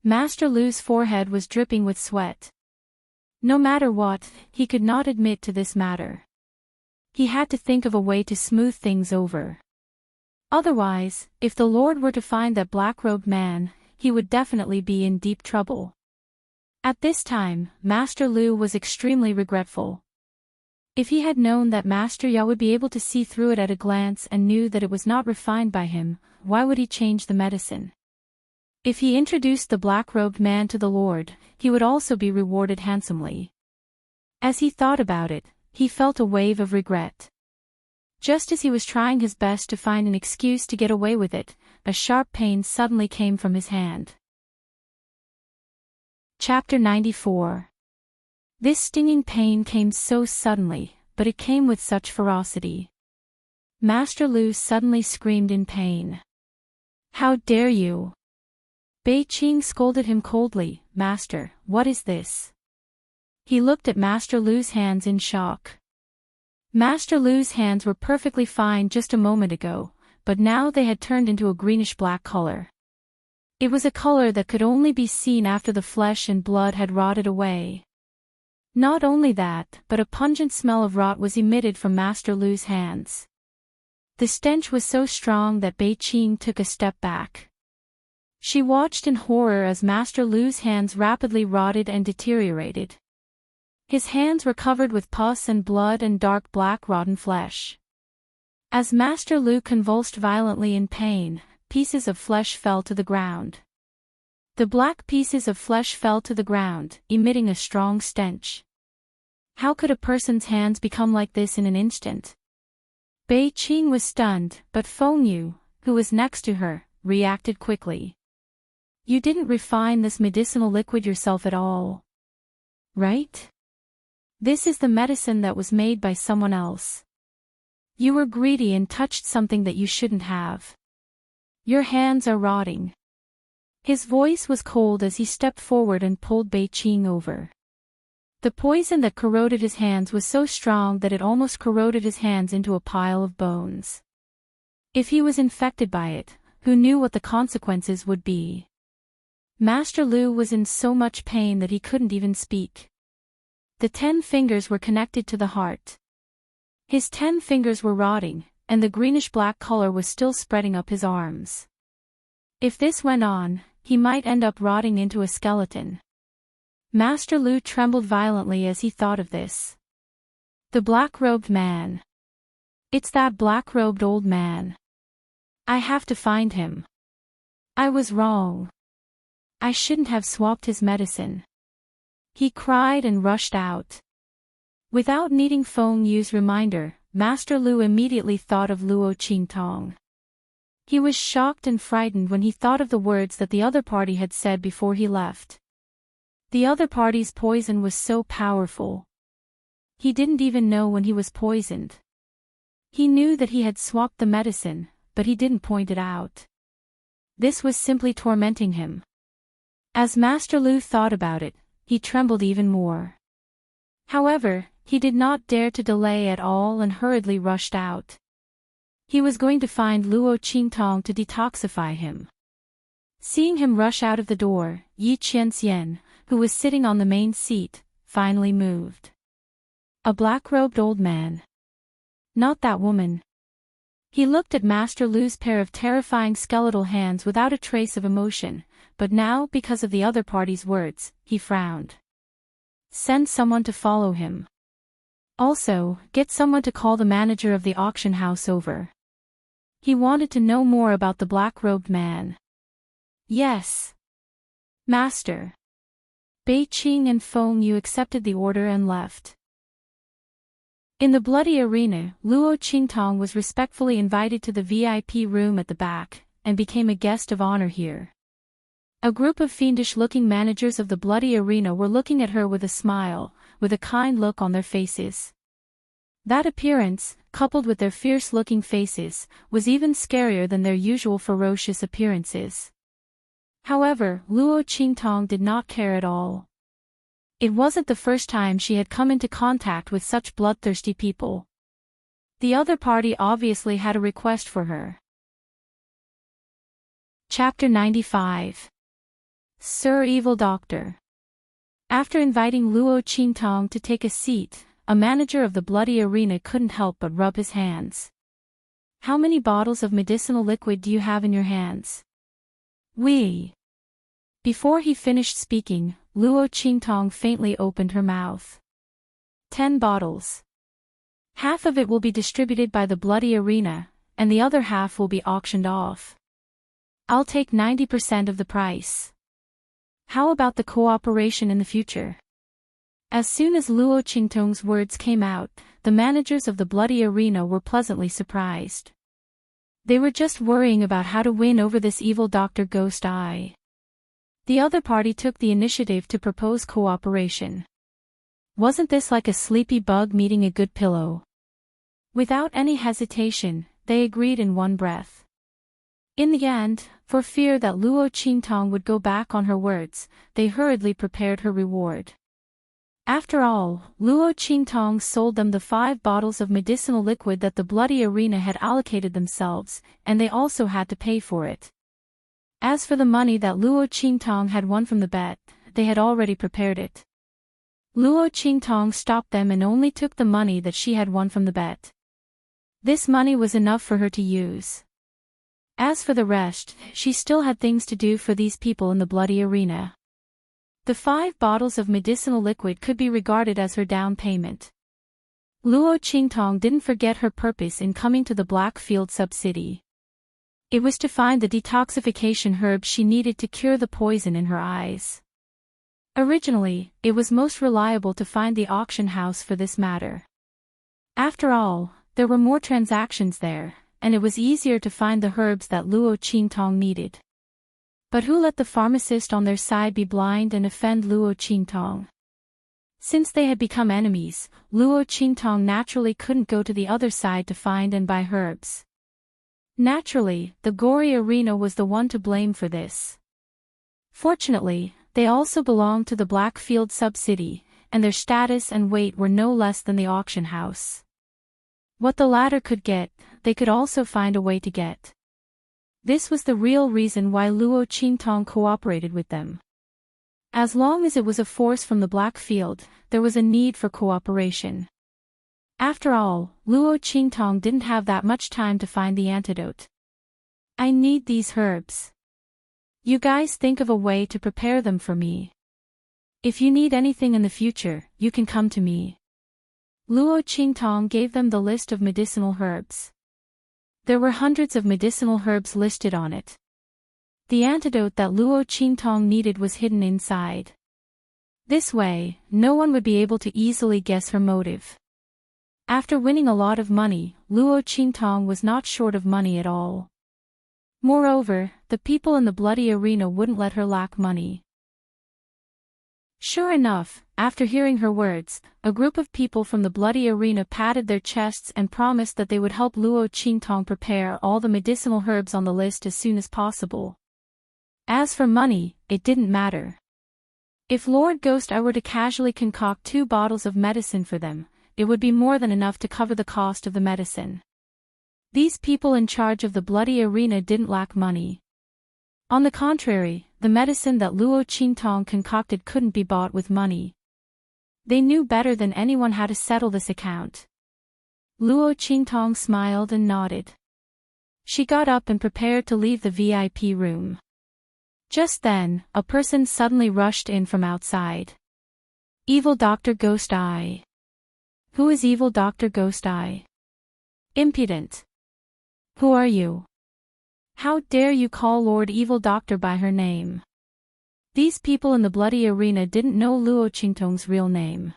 S1: Master Lu's forehead was dripping with sweat. No matter what, he could not admit to this matter. He had to think of a way to smooth things over. Otherwise, if the Lord were to find that black-robed man, he would definitely be in deep trouble. At this time, Master Lu was extremely regretful. If he had known that Master Ya would be able to see through it at a glance and knew that it was not refined by him, why would he change the medicine? If he introduced the black-robed man to the Lord, he would also be rewarded handsomely. As he thought about it, he felt a wave of regret. Just as he was trying his best to find an excuse to get away with it, a sharp pain suddenly came from his hand. Chapter 94. This stinging pain came so suddenly, but it came with such ferocity. Master Lu suddenly screamed in pain. "How dare you!" Bei Qing scolded him coldly. "Master, what is this?" He looked at Master Lu's hands in shock. Master Lu's hands were perfectly fine just a moment ago, but now they had turned into a greenish-black color. It was a color that could only be seen after the flesh and blood had rotted away. Not only that, but a pungent smell of rot was emitted from Master Lu's hands. The stench was so strong that Bei Qing took a step back. She watched in horror as Master Lu's hands rapidly rotted and deteriorated. His hands were covered with pus and blood and dark black rotten flesh. As Master Lu convulsed violently in pain, pieces of flesh fell to the ground. The black pieces of flesh fell to the ground, emitting a strong stench. How could a person's hands become like this in an instant? Bei Qing was stunned, but Feng Yu, who was next to her, reacted quickly. "You didn't refine this medicinal liquid yourself at all, right? This is the medicine that was made by someone else. You were greedy and touched something that you shouldn't have. Your hands are rotting." His voice was cold as he stepped forward and pulled Bei Qing over. The poison that corroded his hands was so strong that it almost corroded his hands into a pile of bones. If he was infected by it, who knew what the consequences would be? Master Lu was in so much pain that he couldn't even speak. The 10 fingers were connected to the heart. His 10 fingers were rotting, and the greenish-black color was still spreading up his arms. If this went on, he might end up rotting into a skeleton. Master Lu trembled violently as he thought of this. The black-robed man. It's that black-robed old man. I have to find him. I was wrong. I shouldn't have swapped his medicine. He cried and rushed out. Without needing Feng Yu's reminder, Master Lu immediately thought of Luo Qingtong. He was shocked and frightened when he thought of the words that the other party had said before he left. The other party's poison was so powerful. He didn't even know when he was poisoned. He knew that he had swapped the medicine, but he didn't point it out. This was simply tormenting him. As Master Lu thought about it, he trembled even more. However, he did not dare to delay at all and hurriedly rushed out. He was going to find Luo Qingtong to detoxify him. Seeing him rush out of the door, Yi Qianxian, who was sitting on the main seat, finally moved. A black-robed old man. Not that woman. He looked at Master Lu's pair of terrifying skeletal hands without a trace of emotion, but now, because of the other party's words, he frowned. Send someone to follow him. Also, get someone to call the manager of the auction house over. He wanted to know more about the black-robed man. Yes, Master. Bei Qing and Feng Yu accepted the order and left. In the bloody arena, Luo Qingtong was respectfully invited to the VIP room at the back, and became a guest of honor here. A group of fiendish-looking managers of the bloody arena were looking at her with a smile, with a kind look on their faces. That appearance, coupled with their fierce-looking faces, was even scarier than their usual ferocious appearances. However, Luo Qingtong did not care at all. It wasn't the first time she had come into contact with such bloodthirsty people. The other party obviously had a request for her. Chapter 95. Sir Evil Doctor. After inviting Luo Qingtong to take a seat, a manager of the bloody arena couldn't help but rub his hands. How many bottles of medicinal liquid do you have in your hands? We. Before he finished speaking, Luo Qingtong faintly opened her mouth. 10 bottles. Half of it will be distributed by the bloody arena, and the other half will be auctioned off. I'll take 90% of the price. How about the cooperation in the future? As soon as Luo Qingtong's words came out, the managers of the bloody arena were pleasantly surprised. They were just worrying about how to win over this evil Dr. Ghost Eye. The other party took the initiative to propose cooperation. Wasn't this like a sleepy bug meeting a good pillow? Without any hesitation, they agreed in one breath. In the end, for fear that Luo Qingtong would go back on her words, they hurriedly prepared her reward. After all, Luo Qingtong sold them the 5 bottles of medicinal liquid that the bloody arena had allocated themselves, and they also had to pay for it. As for the money that Luo Qingtong had won from the bet, they had already prepared it. Luo Qingtong stopped them and only took the money that she had won from the bet. This money was enough for her to use. As for the rest, she still had things to do for these people in the bloody arena. The 5 bottles of medicinal liquid could be regarded as her down payment. Luo Qingtong didn't forget her purpose in coming to the Blackfield sub-city. It was to find the detoxification herb she needed to cure the poison in her eyes. Originally, it was most reliable to find the auction house for this matter. After all, there were more transactions there, and it was easier to find the herbs that Luo Qingtong needed. But who let the pharmacist on their side be blind and offend Luo Qingtong? Since they had become enemies, Luo Qingtong naturally couldn't go to the other side to find and buy herbs. Naturally, the gory arena was the one to blame for this. Fortunately, they also belonged to the Blackfield sub-city, and their status and weight were no less than the auction house. What the latter could get, they could also find a way to get. This was the real reason why Luo Qingtong cooperated with them. As long as it was a force from the Blackfield, there was a need for cooperation. After all, Luo Qingtong didn't have that much time to find the antidote. I need these herbs. You guys think of a way to prepare them for me. If you need anything in the future, you can come to me. Luo Qingtong gave them the list of medicinal herbs. There were hundreds of medicinal herbs listed on it. The antidote that Luo Qingtong needed was hidden inside. This way, no one would be able to easily guess her motive. After winning a lot of money, Luo Qingtong was not short of money at all. Moreover, the people in the bloody arena wouldn't let her lack money. Sure enough, after hearing her words, a group of people from the bloody arena patted their chests and promised that they would help Luo Qingtong prepare all the medicinal herbs on the list as soon as possible. As for money, it didn't matter. If Lord Ghost Eye were to casually concoct 2 bottles of medicine for them, it would be more than enough to cover the cost of the medicine. These people in charge of the bloody arena didn't lack money. On the contrary, the medicine that Luo Qingtong concocted couldn't be bought with money. They knew better than anyone how to settle this account. Luo Qingtong smiled and nodded. She got up and prepared to leave the VIP room. Just then, a person suddenly rushed in from outside. Evil Dr. Ghost Eye. Who is Evil Dr. Ghost Eye? Impudent. Who are you? How dare you call Lord Evil Doctor by her name? These people in the bloody arena didn't know Luo Qingtong's real name.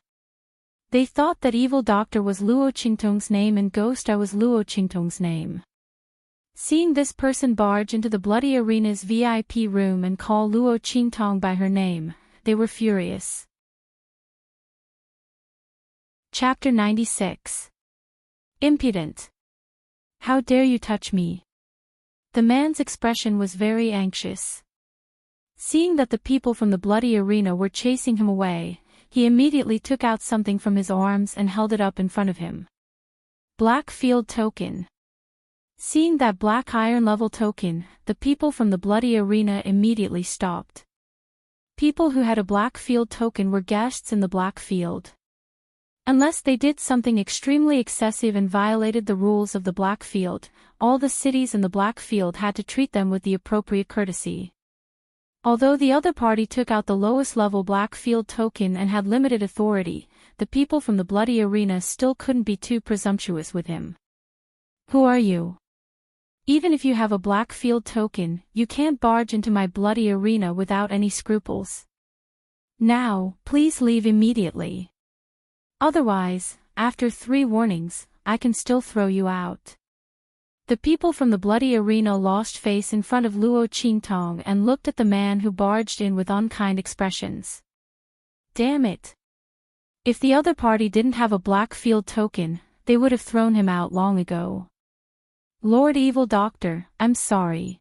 S1: They thought that Evil Doctor was Luo Qingtong's name and Ghost Eye was Luo Qingtong's name. Seeing this person barge into the bloody arena's VIP room and call Luo Qingtong by her name, they were furious. Chapter 96. Impudent. How dare you touch me? The man's expression was very anxious. Seeing that the people from the bloody arena were chasing him away, he immediately took out something from his arms and held it up in front of him. Blackfield token. Seeing that black iron-level token, the people from the bloody arena immediately stopped. People who had a Blackfield token were guests in the Blackfield. Unless they did something extremely excessive and violated the rules of the Black Field, all the cities in the Black Field had to treat them with the appropriate courtesy. Although the other party took out the lowest level Black Field token and had limited authority, the people from the Bloody Arena still couldn't be too presumptuous with him. Who are you? Even if you have a Black Field token, you can't barge into my Bloody Arena without any scruples. Now, please leave immediately. Otherwise, after 3 warnings, I can still throw you out. The people from the Bloody Arena lost face in front of Luo Qingtong and looked at the man who barged in with unkind expressions. Damn it. If the other party didn't have a Black Field token, they would have thrown him out long ago. Lord Evil Doctor, I'm sorry.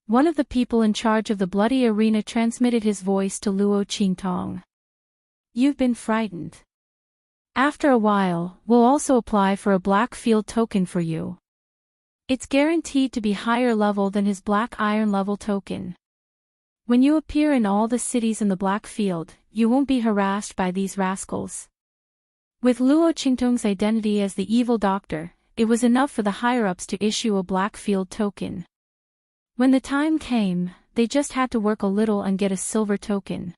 S1: One of the people in charge of the Bloody Arena transmitted his voice to Luo Qingtong. You've been frightened. After a while, we'll also apply for a Black Field token for you. It's guaranteed to be higher level than his Black Iron level token. When you appear in all the cities in the Black Field, you won't be harassed by these rascals. With Luo Qingtong's identity as the Evil Doctor, it was enough for the higher-ups to issue a Black Field token. When the time came, they just had to work a little and get a silver token.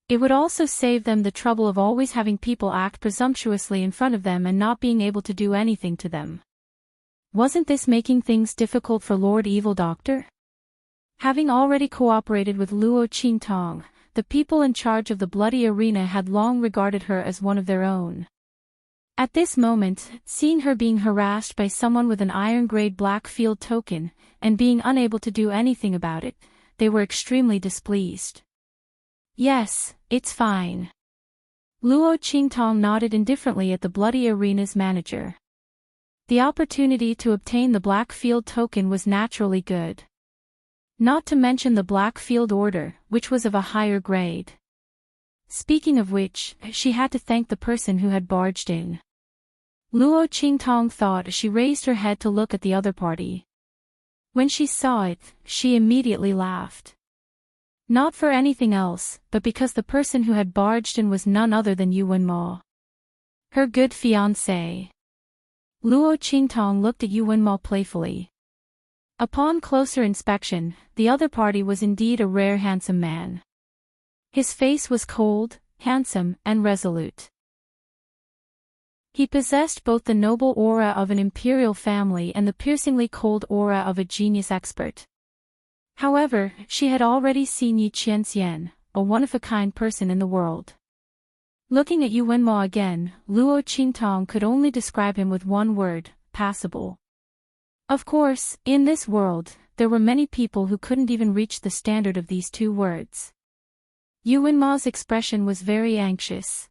S1: It would also save them the trouble of always having people act presumptuously in front of them and not being able to do anything to them. Wasn't this making things difficult for Lord Evil Doctor? Having already cooperated with Luo Qingtong, the people in charge of the Bloody Arena had long regarded her as one of their own. At this moment, seeing her being harassed by someone with an iron-grade Black Field token, and being unable to do anything about it, they were extremely displeased. Yes, it's fine. Luo Qingtong nodded indifferently at the Bloody Arena's manager. The opportunity to obtain the Black Field token was naturally good. Not to mention the Black Field Order, which was of a higher grade. Speaking of which, she had to thank the person who had barged in. Luo Qingtong thought as she raised her head to look at the other party. When she saw it, she immediately laughed. Not for anything else, but because the person who had barged in was none other than Yu Wenmo. Her good fiancé. Luo Qingtong looked at Yu Wenmo playfully. Upon closer inspection, the other party was indeed a rare handsome man. His face was cold, handsome, and resolute. He possessed both the noble aura of an imperial family and the piercingly cold aura of a genius expert. However, she had already seen Yi Qianxian, a one-of-a-kind person in the world. Looking at Yu Wenmo again, Luo Qingtong could only describe him with one word: passable. Of course, in this world, there were many people who couldn't even reach the standard of these 2 words. Yu Wenmo's expression was very anxious.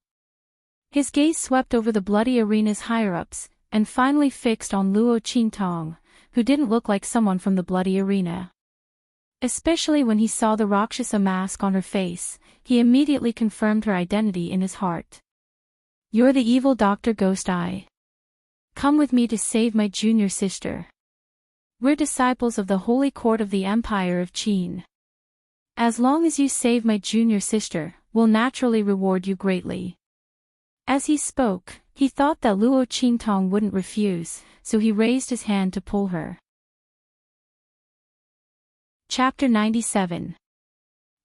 S1: His gaze swept over the Bloody Arena's higher-ups, and finally fixed on Luo Qingtong, who didn't look like someone from the Bloody Arena. Especially when he saw the Rakshasa mask on her face, he immediately confirmed her identity in his heart. You're the Evil Doctor Ghost Eye. Come with me to save my junior sister. We're disciples of the Holy Court of the Empire of Qin. As long as you save my junior sister, we'll naturally reward you greatly. As he spoke, he thought that Luo Qingtong wouldn't refuse, so he raised his hand to pull her. Chapter 97.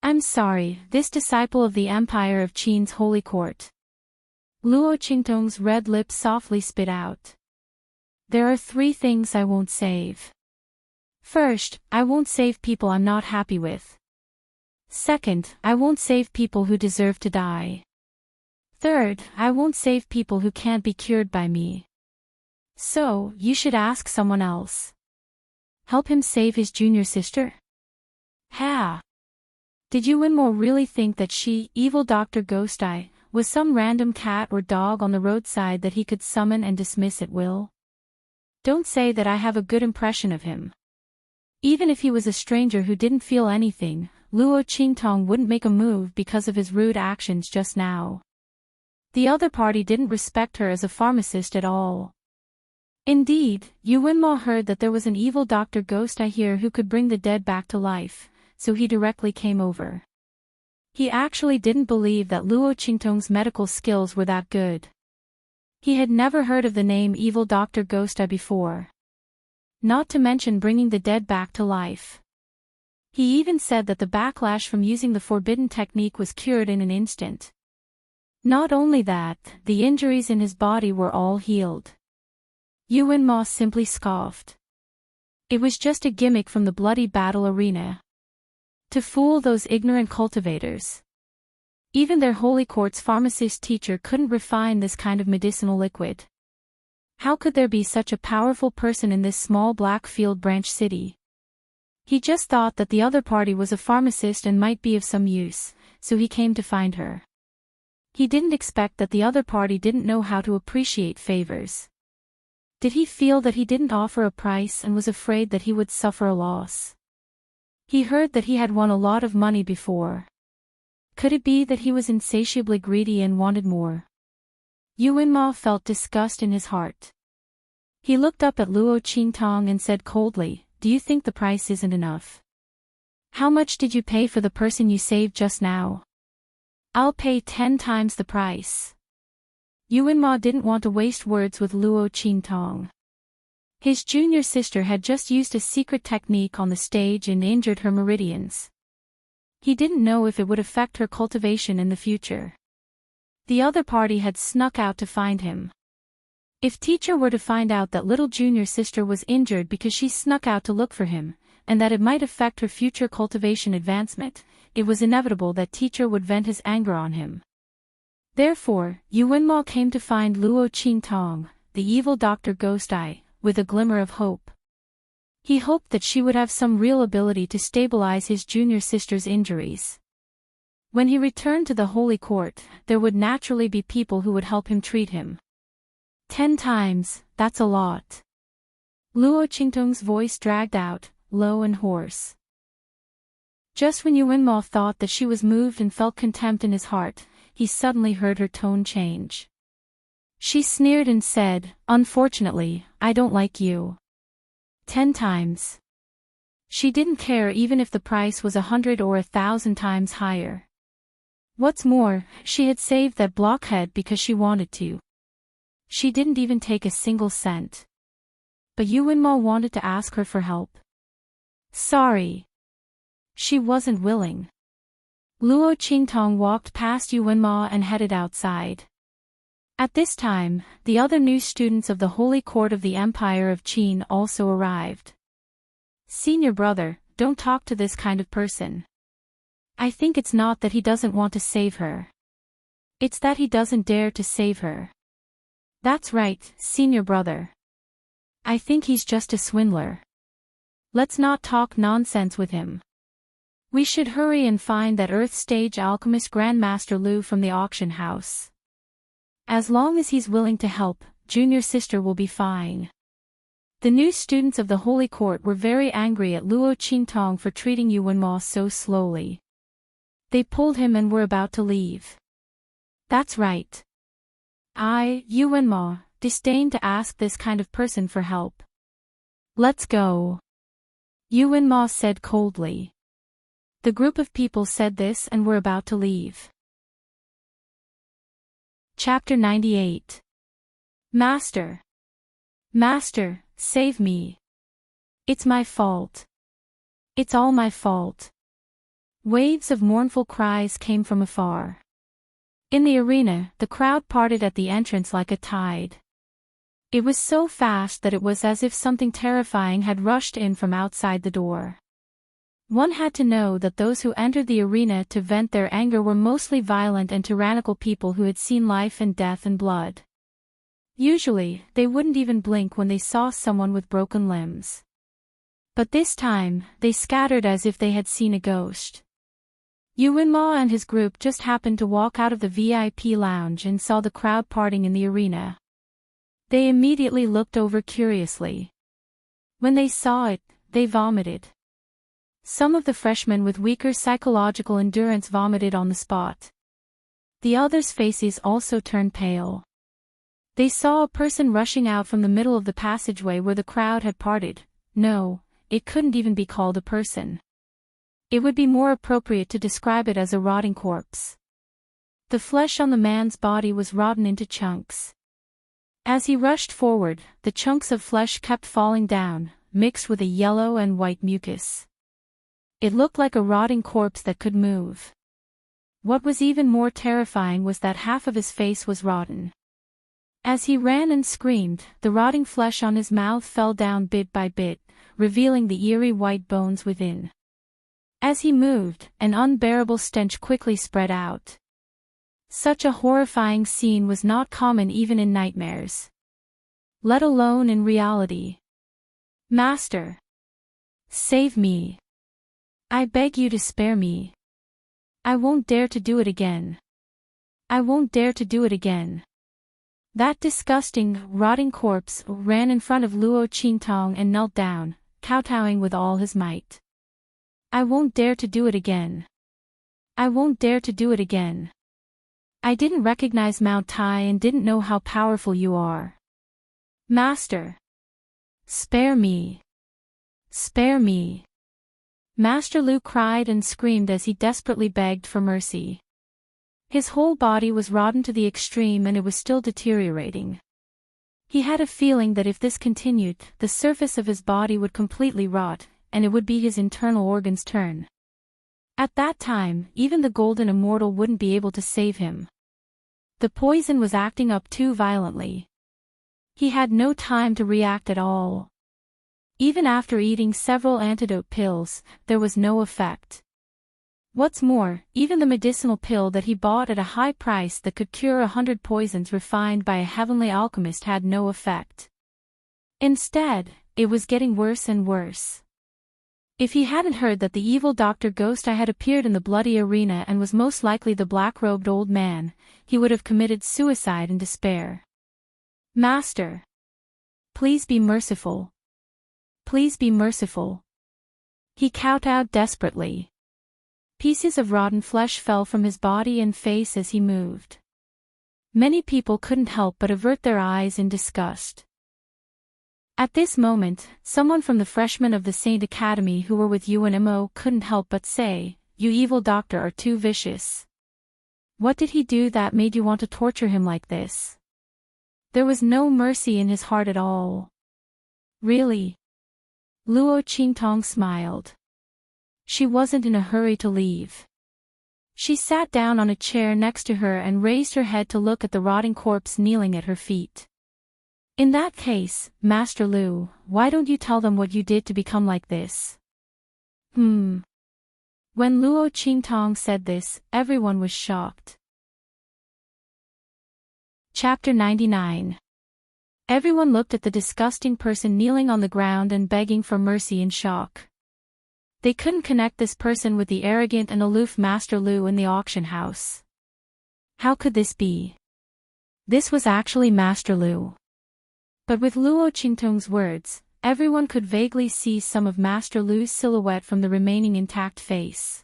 S1: I'm sorry, this disciple of the Empire of Qin's Holy Court. Luo Qingtong's red lips softly spit out. There are 3 things I won't save. First, I won't save people I'm not happy with. Second, I won't save people who deserve to die. Third, I won't save people who can't be cured by me. So, you should ask someone else. Help him save his junior sister? Ha! Did Yu Wenmo really think that she, Evil Dr. Ghost Eye, was some random cat or dog on the roadside that he could summon and dismiss at will? Don't say that I have a good impression of him. Even if he was a stranger who didn't feel anything, Luo Qingtong wouldn't make a move because of his rude actions just now. The other party didn't respect her as a pharmacist at all. Indeed, Yu Wenmo heard that there was an Evil Dr. Ghost Eye here who could bring the dead back to life, so he directly came over. He actually didn't believe that Luo Qingtong's medical skills were that good. He had never heard of the name Evil Dr. Ghostai before. Not to mention bringing the dead back to life. He even said that the backlash from using the forbidden technique was cured in an instant. Not only that, the injuries in his body were all healed. Yuan Ma simply scoffed. It was just a gimmick from the bloody battle arena. To fool those ignorant cultivators. Even their holy court's pharmacist teacher couldn't refine this kind of medicinal liquid. How could there be such a powerful person in this small black field branch city? He just thought that the other party was a pharmacist and might be of some use, so he came to find her. He didn't expect that the other party didn't know how to appreciate favors. Did he feel that he didn't offer a price and was afraid that he would suffer a loss? He heard that he had won a lot of money before. Could it be that he was insatiably greedy and wanted more? Yuan Ma felt disgust in his heart. He looked up at Luo Qingtong and said coldly, "Do you think the price isn't enough? How much did you pay for the person you saved just now?" "I'll pay 10 times the price." Yuan Ma didn't want to waste words with Luo Qingtong. His junior sister had just used a secret technique on the stage and injured her meridians. He didn't know if it would affect her cultivation in the future. The other party had snuck out to find him. If teacher were to find out that little junior sister was injured because she snuck out to look for him, and that it might affect her future cultivation advancement, it was inevitable that teacher would vent his anger on him. Therefore, Yuan Ma came to find Luo Qingtong, the evil Dr. Ghostai, with a glimmer of hope. He hoped that she would have some real ability to stabilize his junior sister's injuries. When he returned to the holy court, there would naturally be people who would help him treat him. 10 times, that's a lot. Luo Qingtong's voice dragged out, low and hoarse. Just when Yuan Ma thought that she was moved and felt contempt in his heart, he suddenly heard her tone change. She sneered and said, "Unfortunately, I don't like you." 10 times. She didn't care even if the price was 100 or 1,000 times higher. What's more, she had saved that blockhead because she wanted to. She didn't even take a single cent. But Yuan Ma wanted to ask her for help. Sorry. She wasn't willing. Luo Qingtong walked past Yuan Ma and headed outside. At this time, the other new students of the Holy Court of the Empire of Qin also arrived. "Senior brother, don't talk to this kind of person. I think it's not that he doesn't want to save her. It's that he doesn't dare to save her." "That's right, senior brother. I think he's just a swindler. Let's not talk nonsense with him. We should hurry and find that Earth Stage Alchemist Grandmaster Lu from the auction house. As long as he's willing to help, junior sister will be fine." The new students of the Holy Court were very angry at Luo Qingtong for treating Yuan Ma so slowly. They pulled him and were about to leave. "That's right. Yuan Ma, disdain to ask this kind of person for help. Let's go," Yuan Ma said coldly. The group of people said this and were about to leave. Chapter 98. Master. Master, save me. It's my fault. It's all my fault. Waves of mournful cries came from afar. In the arena, the crowd parted at the entrance like a tide. It was so fast that it was as if something terrifying had rushed in from outside the door. One had to know that those who entered the arena to vent their anger were mostly violent and tyrannical people who had seen life and death and blood. Usually, they wouldn't even blink when they saw someone with broken limbs. But this time, they scattered as if they had seen a ghost. Yuan Ma and his group just happened to walk out of the VIP lounge and saw the crowd parting in the arena. They immediately looked over curiously. When they saw it, they vomited. Some of the freshmen with weaker psychological endurance vomited on the spot. The others' faces also turned pale. They saw a person rushing out from the middle of the passageway where the crowd had parted. No, it couldn't even be called a person. It would be more appropriate to describe it as a rotting corpse. The flesh on the man's body was rotten into chunks. As he rushed forward, the chunks of flesh kept falling down, mixed with a yellow and white mucus. It looked like a rotting corpse that could move. What was even more terrifying was that half of his face was rotten. As he ran and screamed, the rotting flesh on his mouth fell down bit by bit, revealing the eerie white bones within. As he moved, an unbearable stench quickly spread out. Such a horrifying scene was not common even in nightmares, let alone in reality. Master! Save me! I beg you to spare me. I won't dare to do it again. I won't dare to do it again. That disgusting, rotting corpse ran in front of Luo Qingtong and knelt down, kowtowing with all his might. I won't dare to do it again. I won't dare to do it again. I didn't recognize Mount Tai and didn't know how powerful you are. Master! Spare me! Spare me! Master Lu cried and screamed as he desperately begged for mercy. His whole body was rotten to the extreme and it was still deteriorating. He had a feeling that if this continued, the surface of his body would completely rot, and it would be his internal organs' turn. At that time, even the golden immortal wouldn't be able to save him. The poison was acting up too violently. He had no time to react at all. Even after eating several antidote pills, there was no effect. What's more, even the medicinal pill that he bought at a high price that could cure 100 poisons refined by a heavenly alchemist had no effect. Instead, it was getting worse and worse. If he hadn't heard that the evil Dr. Ghost Eye had appeared in the bloody arena and was most likely the black-robed old man, he would have committed suicide in despair. Master! Please be merciful. Please be merciful. He kowtowed desperately. Pieces of rotten flesh fell from his body and face as he moved. Many people couldn't help but avert their eyes in disgust. At this moment, someone from the freshmen of the Saint Academy who were with UNMO couldn't help but say, "You evil doctor are too vicious. What did he do that made you want to torture him like this?" There was no mercy in his heart at all. Really? Luo Qingtong smiled. She wasn't in a hurry to leave. She sat down on a chair next to her and raised her head to look at the rotting corpse kneeling at her feet. In that case, Master Lu, why don't you tell them what you did to become like this? When Luo Qingtong said this, everyone was shocked. Chapter 99. Everyone looked at the disgusting person kneeling on the ground and begging for mercy in shock. They couldn't connect this person with the arrogant and aloof Master Lu in the auction house. How could this be? This was actually Master Lu. But with Luo Qingtong's words, everyone could vaguely see some of Master Lu's silhouette from the remaining intact face.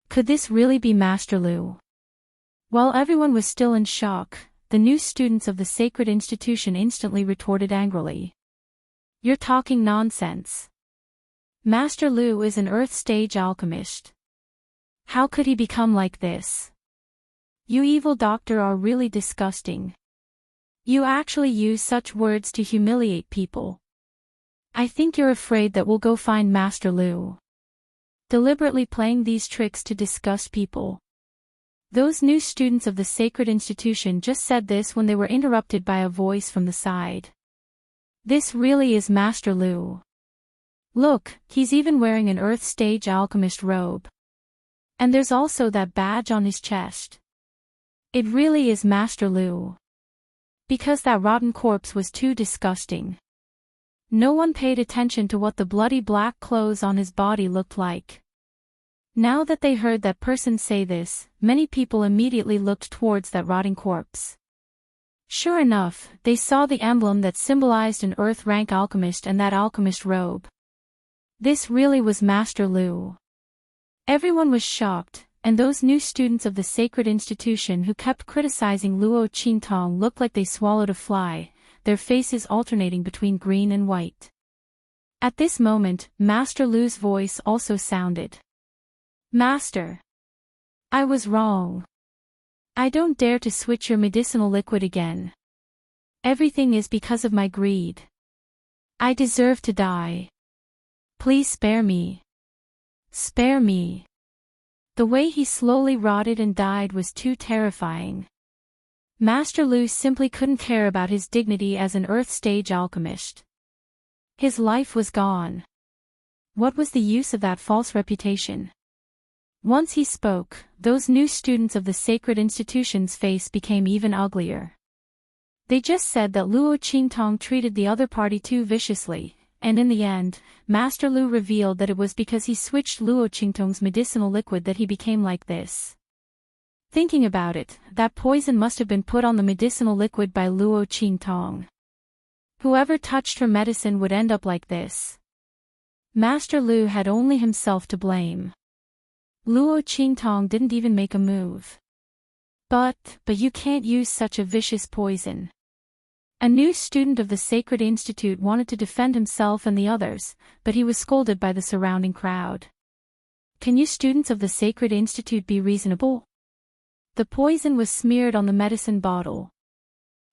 S1: Could this really be Master Lu? While everyone was still in shock, the new students of the sacred institution instantly retorted angrily. "You're talking nonsense. Master Lu is an earth stage alchemist. How could he become like this? You evil doctor are really disgusting. You actually use such words to humiliate people. I think you're afraid that we'll go find Master Lu. Deliberately playing these tricks to disgust people." Those new students of the sacred institution just said this when they were interrupted by a voice from the side. "This really is Master Lu. Look, he's even wearing an earth stage alchemist robe. And there's also that badge on his chest. It really is Master Lu." Because that rotten corpse was too disgusting. No one paid attention to what the bloody black clothes on his body looked like. Now that they heard that person say this, many people immediately looked towards that rotting corpse. Sure enough, they saw the emblem that symbolized an earth-rank alchemist and that alchemist robe. This really was Master Lu. Everyone was shocked, and those new students of the sacred institution who kept criticizing Luo Qingtong looked like they swallowed a fly, their faces alternating between green and white. At this moment, Master Lu's voice also sounded. "Master. I was wrong. I don't dare to switch your medicinal liquid again. Everything is because of my greed. I deserve to die. Please spare me. Spare me. The way he slowly rotted and died was too terrifying. Master Lu simply couldn't care about his dignity as an Earth-stage alchemist. His life was gone. What was the use of that false reputation? Once he spoke, those new students of the sacred institution's face became even uglier. They just said that Luo Qingtong treated the other party too viciously, and in the end, Master Lu revealed that it was because he switched Luo Qingtong's medicinal liquid that he became like this. Thinking about it, that poison must have been put on the medicinal liquid by Luo Qingtong. Whoever touched her medicine would end up like this. Master Lu had only himself to blame. Luo Qingtong didn't even make a move. But you can't use such a vicious poison. A new student of the Sacred Institute wanted to defend himself and the others, but he was scolded by the surrounding crowd. Can you students of the Sacred Institute be reasonable? The poison was smeared on the medicine bottle.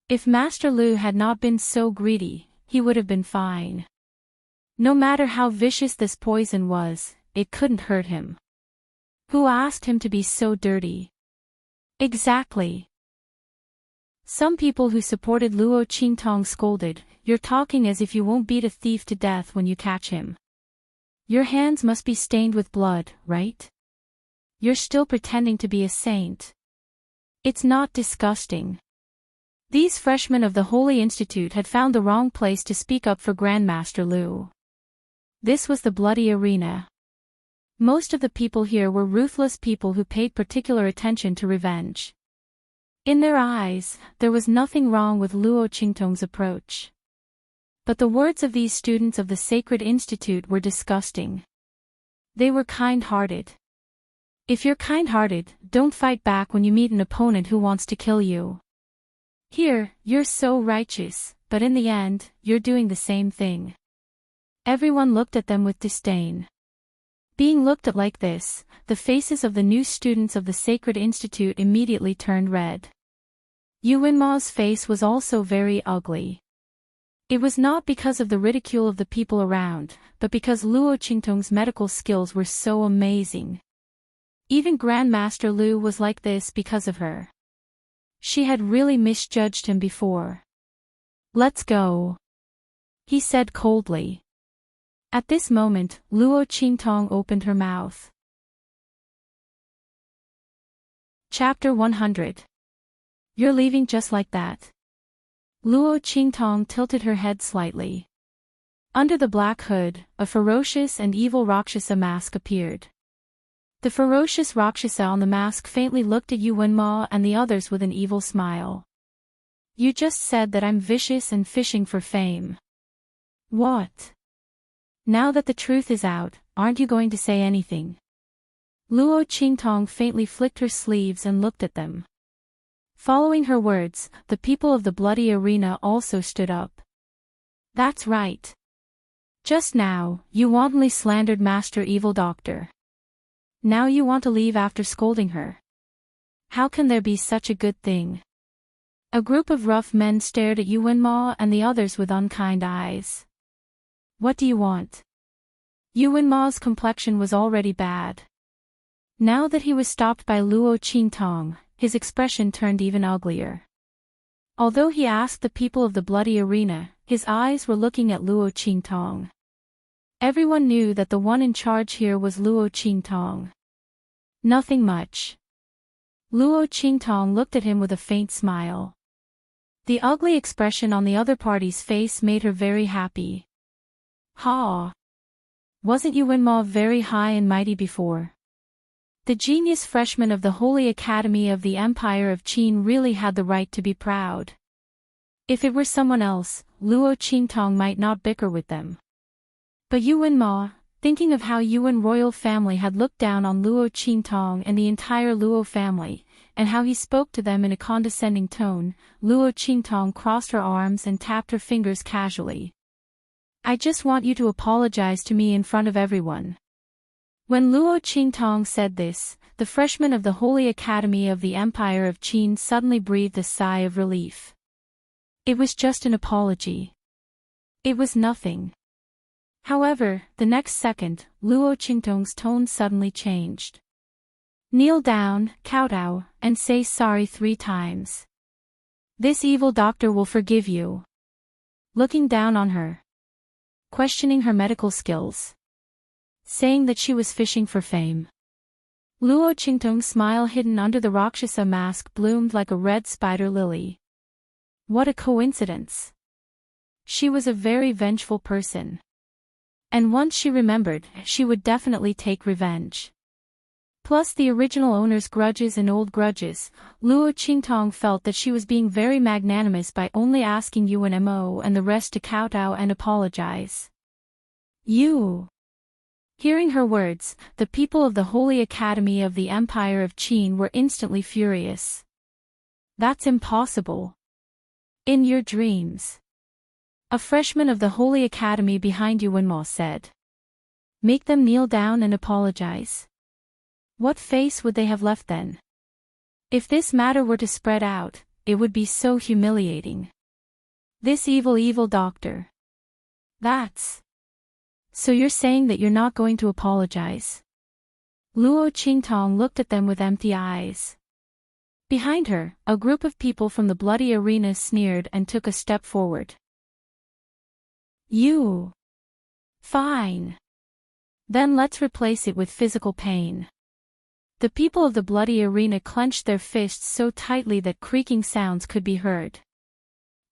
S1: If Master Lu had not been so greedy, he would have been fine. No matter how vicious this poison was, it couldn't hurt him. Who asked him to be so dirty? Exactly. Some people who supported Luo Qingtong scolded, "You're talking as if you won't beat a thief to death when you catch him. Your hands must be stained with blood, right? You're still pretending to be a saint. It's not disgusting." These freshmen of the Holy Institute had found the wrong place to speak up for Grandmaster Lu. This was the bloody arena. Most of the people here were ruthless people who paid particular attention to revenge. In their eyes, there was nothing wrong with Luo Qingtong's approach. But the words of these students of the Sacred Institute were disgusting. They were kind-hearted. If you're kind-hearted, don't fight back when you meet an opponent who wants to kill you. Here, you're so righteous, but in the end, you're doing the same thing. Everyone looked at them with disdain. Being looked at like this, the faces of the new students of the Sacred Institute immediately turned red. Yu Wenma's face was also very ugly. It was not because of the ridicule of the people around, but because Luo Qingtong's medical skills were so amazing. Even Grandmaster Lu was like this because of her. She had really misjudged him before. "Let's go," he said coldly. At this moment, Luo Qingtong opened her mouth. Chapter 100. You're leaving just like that? Luo Qingtong tilted her head slightly. Under the black hood, a ferocious and evil Rakshasa mask appeared. The ferocious Rakshasa on the mask faintly looked at Yu Wenma and the others with an evil smile. "You just said that I'm vicious and fishing for fame. What? Now that the truth is out, aren't you going to say anything?" Luo Qingtong faintly flicked her sleeves and looked at them. Following her words, the people of the bloody arena also stood up. "That's right. Just now, you wantonly slandered Master Evil Doctor. Now you want to leave after scolding her. How can there be such a good thing?" A group of rough men stared at Yu Wenma and the others with unkind eyes. "What do you want?" Yu Wenma's complexion was already bad. Now that he was stopped by Luo Qingtong, his expression turned even uglier. Although he asked the people of the bloody arena, his eyes were looking at Luo Qingtong. Everyone knew that the one in charge here was Luo Qingtong. "Nothing much." Luo Qingtong looked at him with a faint smile. The ugly expression on the other party's face made her very happy. "Ha! Wasn't Yu Wenma very high and mighty before?" The genius freshman of the Holy Academy of the Empire of Qin really had the right to be proud. If it were someone else, Luo Qingtong might not bicker with them. But Yu Wenma, thinking of how Yuan royal family had looked down on Luo Qingtong and the entire Luo family, and how he spoke to them in a condescending tone, Luo Qingtong crossed her arms and tapped her fingers casually. "I just want you to apologize to me in front of everyone." When Luo Qingtong said this, the freshman of the Holy Academy of the Empire of Qin suddenly breathed a sigh of relief. It was just an apology. It was nothing. However, the next second, Luo Qingtong's tone suddenly changed. Kneel down, kowtow, and say sorry 3 times. This evil doctor will forgive you. Looking down on her. Questioning her medical skills. Saying that she was fishing for fame. Luo Qingtong's smile hidden under the Rakshasa mask bloomed like a red spider lily. What a coincidence. She was a very vengeful person. And once she remembered, she would definitely take revenge. Plus the original owner's grudges and old grudges, Luo Qingtong felt that she was being very magnanimous by only asking Yuan Mo and the rest to kowtow and apologize. You. Hearing her words, the people of the Holy Academy of the Empire of Qin were instantly furious. That's impossible. In your dreams. A freshman of the Holy Academy behind Yuan Mo said. Make them kneel down and apologize. What face would they have left then? If this matter were to spread out, it would be so humiliating. This evil doctor. That's. So you're saying that you're not going to apologize? Luo Qingtong looked at them with empty eyes. Behind her, a group of people from the bloody arena sneered and took a step forward. You. Fine. Then let's replace it with physical pain. The people of the bloody arena clenched their fists so tightly that creaking sounds could be heard.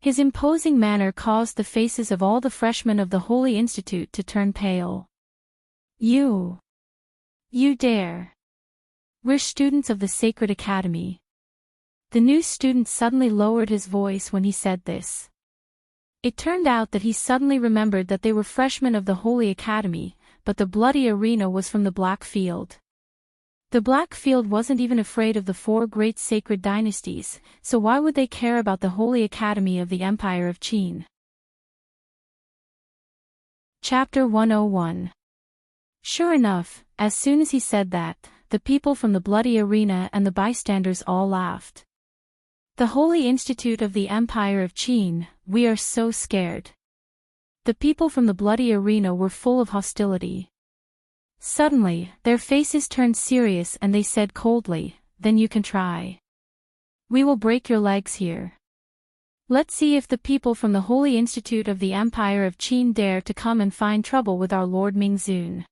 S1: His imposing manner caused the faces of all the freshmen of the Holy Institute to turn pale. You dare. We're students of the Sacred Academy. The new student suddenly lowered his voice when he said this. It turned out that he suddenly remembered that they were freshmen of the Holy Academy, but the bloody arena was from the Black Field. The Black Field wasn't even afraid of the 4 great sacred dynasties, so why would they care about the Holy Academy of the Empire of Qin? Chapter 101. Sure enough, as soon as he said that, the people from the bloody arena and the bystanders all laughed. The Holy Institute of the Empire of Qin, we are so scared. The people from the bloody arena were full of hostility. Suddenly, their faces turned serious and they said coldly, then you can try. We will break your legs here. Let's see if the people from the Holy Institute of the Empire of Qin dare to come and find trouble with our Lord Mingzun.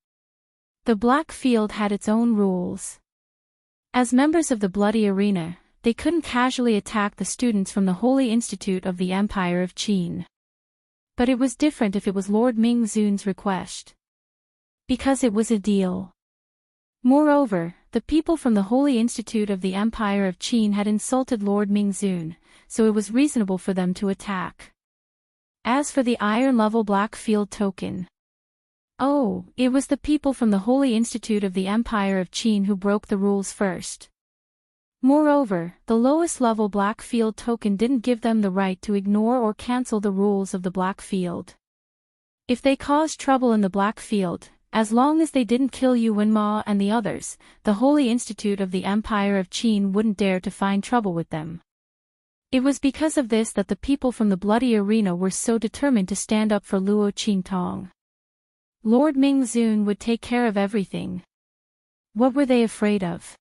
S1: The Black Field had its own rules. As members of the bloody arena, they couldn't casually attack the students from the Holy Institute of the Empire of Qin. But it was different if it was Lord Mingzun's request. Because it was a deal. Moreover, the people from the Holy Institute of the Empire of Qin had insulted Lord Mingzun, so it was reasonable for them to attack. As for the iron-level Black Field token. Oh, it was the people from the Holy Institute of the Empire of Qin who broke the rules first. Moreover, the lowest level Black Field token didn't give them the right to ignore or cancel the rules of the Black Field. If they caused trouble in the Black Field, as long as they didn't kill Yuan Ma and the others, the Holy Institute of the Empire of Qin wouldn't dare to find trouble with them. It was because of this that the people from the bloody arena were so determined to stand up for Luo Qingtong. Lord Mingzun would take care of everything. What were they afraid of?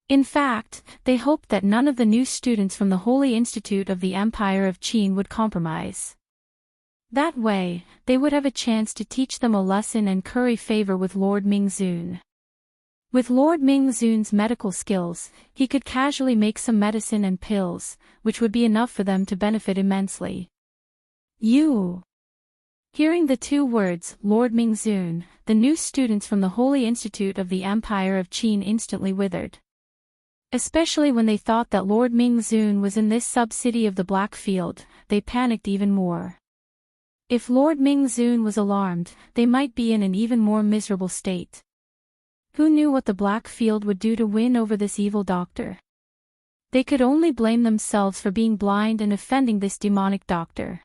S1: In fact, they hoped that none of the new students from the Holy Institute of the Empire of Qin would compromise. That way, they would have a chance to teach them a lesson and curry favor with Lord Mingzun. With Lord Mingzun's medical skills, he could casually make some medicine and pills, which would be enough for them to benefit immensely. You. Hearing the 2 words, Lord Mingzun, the new students from the Holy Institute of the Empire of Qin instantly withered. Especially when they thought that Lord Mingzun was in this sub-city of the Black Field, they panicked even more. If Lord Mingzun was alarmed, they might be in an even more miserable state. Who knew what the Black Field would do to win over this evil doctor? They could only blame themselves for being blind and offending this demonic doctor.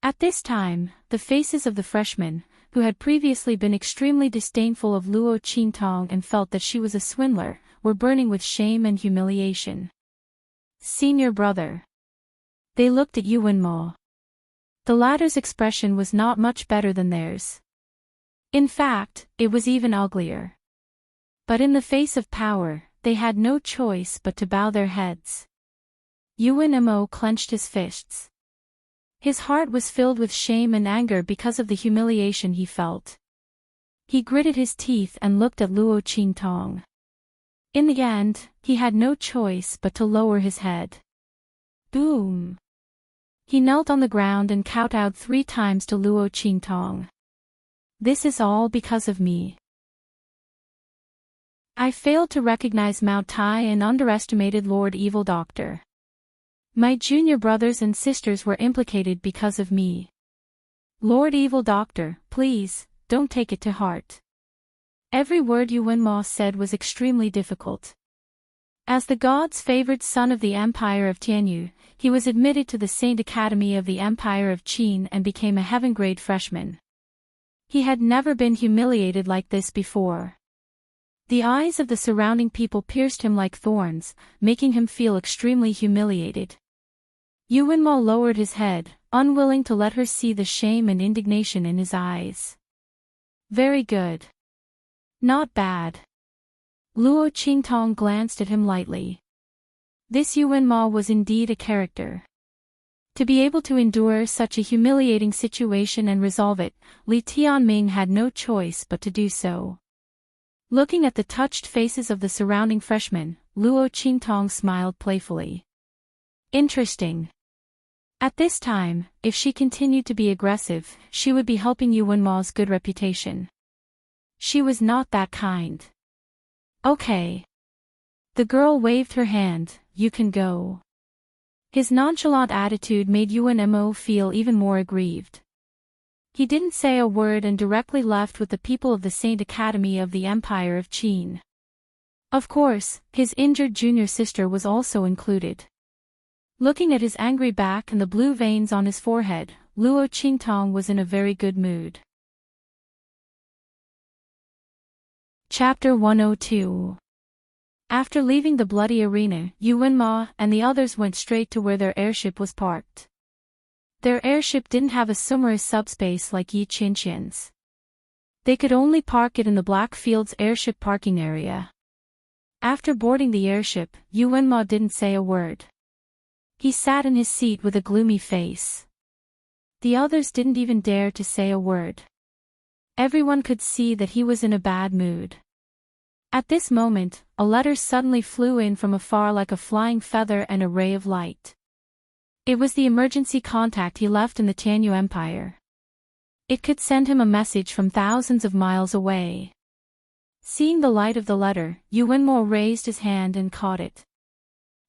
S1: At this time, the faces of the freshmen, who had previously been extremely disdainful of Luo Qingtong and felt that she was a swindler, were burning with shame and humiliation. Senior brother. They looked at Yuanmo. The latter's expression was not much better than theirs. In fact, it was even uglier. But in the face of power, they had no choice but to bow their heads. Yuanmo clenched his fists. His heart was filled with shame and anger because of the humiliation he felt. He gritted his teeth and looked at Luo Qingtong. In the end, he had no choice but to lower his head. Boom! He knelt on the ground and kowtowed 3 times to Luo Qingtong. This is all because of me. I failed to recognize Mao Tai and underestimated Lord Evil Doctor. My junior brothers and sisters were implicated because of me. Lord Evil Doctor, please, don't take it to heart. Every word Yuanmo said was extremely difficult. As the god's favored son of the Empire of Tianyu, he was admitted to the Saint Academy of the Empire of Qin and became a heaven-grade freshman. He had never been humiliated like this before. The eyes of the surrounding people pierced him like thorns, making him feel extremely humiliated. Yuanmo lowered his head, unwilling to let her see the shame and indignation in his eyes. Very good. Not bad. Luo Qingtong glanced at him lightly. This Yuanmo was indeed a character. To be able to endure such a humiliating situation and resolve it, Li Tianming had no choice but to do so. Looking at the touched faces of the surrounding freshmen, Luo Qingtong smiled playfully. Interesting. At this time, if she continued to be aggressive, she would be helping Yuanmo's good reputation. She was not that kind. Okay. The girl waved her hand, you can go. His nonchalant attitude made Yuanmo feel even more aggrieved. He didn't say a word and directly left with the people of the Saint Academy of the Empire of Qin. Of course, his injured junior sister was also included. Looking at his angry back and the blue veins on his forehead, Luo Qingtong was in a very good mood. Chapter 102. After leaving the bloody arena, Yuanmo and the others went straight to where their airship was parked. Their airship didn't have a summer's subspace like Yi Qinqian's. They could only park it in the Blackfields airship parking area. After boarding the airship, Yuanmo didn't say a word. He sat in his seat with a gloomy face. The others didn't even dare to say a word. Everyone could see that he was in a bad mood. At this moment, a letter suddenly flew in from afar like a flying feather and a ray of light. It was the emergency contact he left in the Tianyu Empire. It could send him a message from thousands of miles away. Seeing the light of the letter, Yuanmo raised his hand and caught it.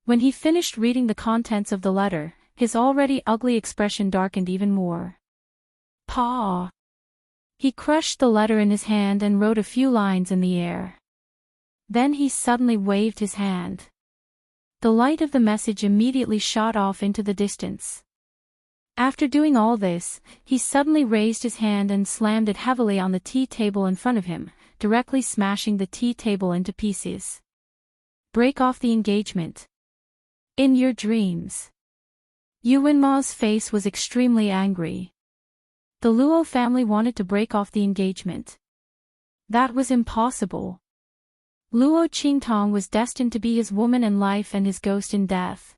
S1: When he finished reading the contents of the letter, his already ugly expression darkened even more. Paw! He crushed the letter in his hand and wrote a few lines in the air. Then he suddenly waved his hand. The light of the message immediately shot off into the distance. After doing all this, he suddenly raised his hand and slammed it heavily on the tea table in front of him, directly smashing the tea table into pieces. Break off the engagement. In your dreams. Yuanmo's face was extremely angry. The Luo family wanted to break off the engagement. That was impossible. Luo Qingtong was destined to be his woman in life and his ghost in death.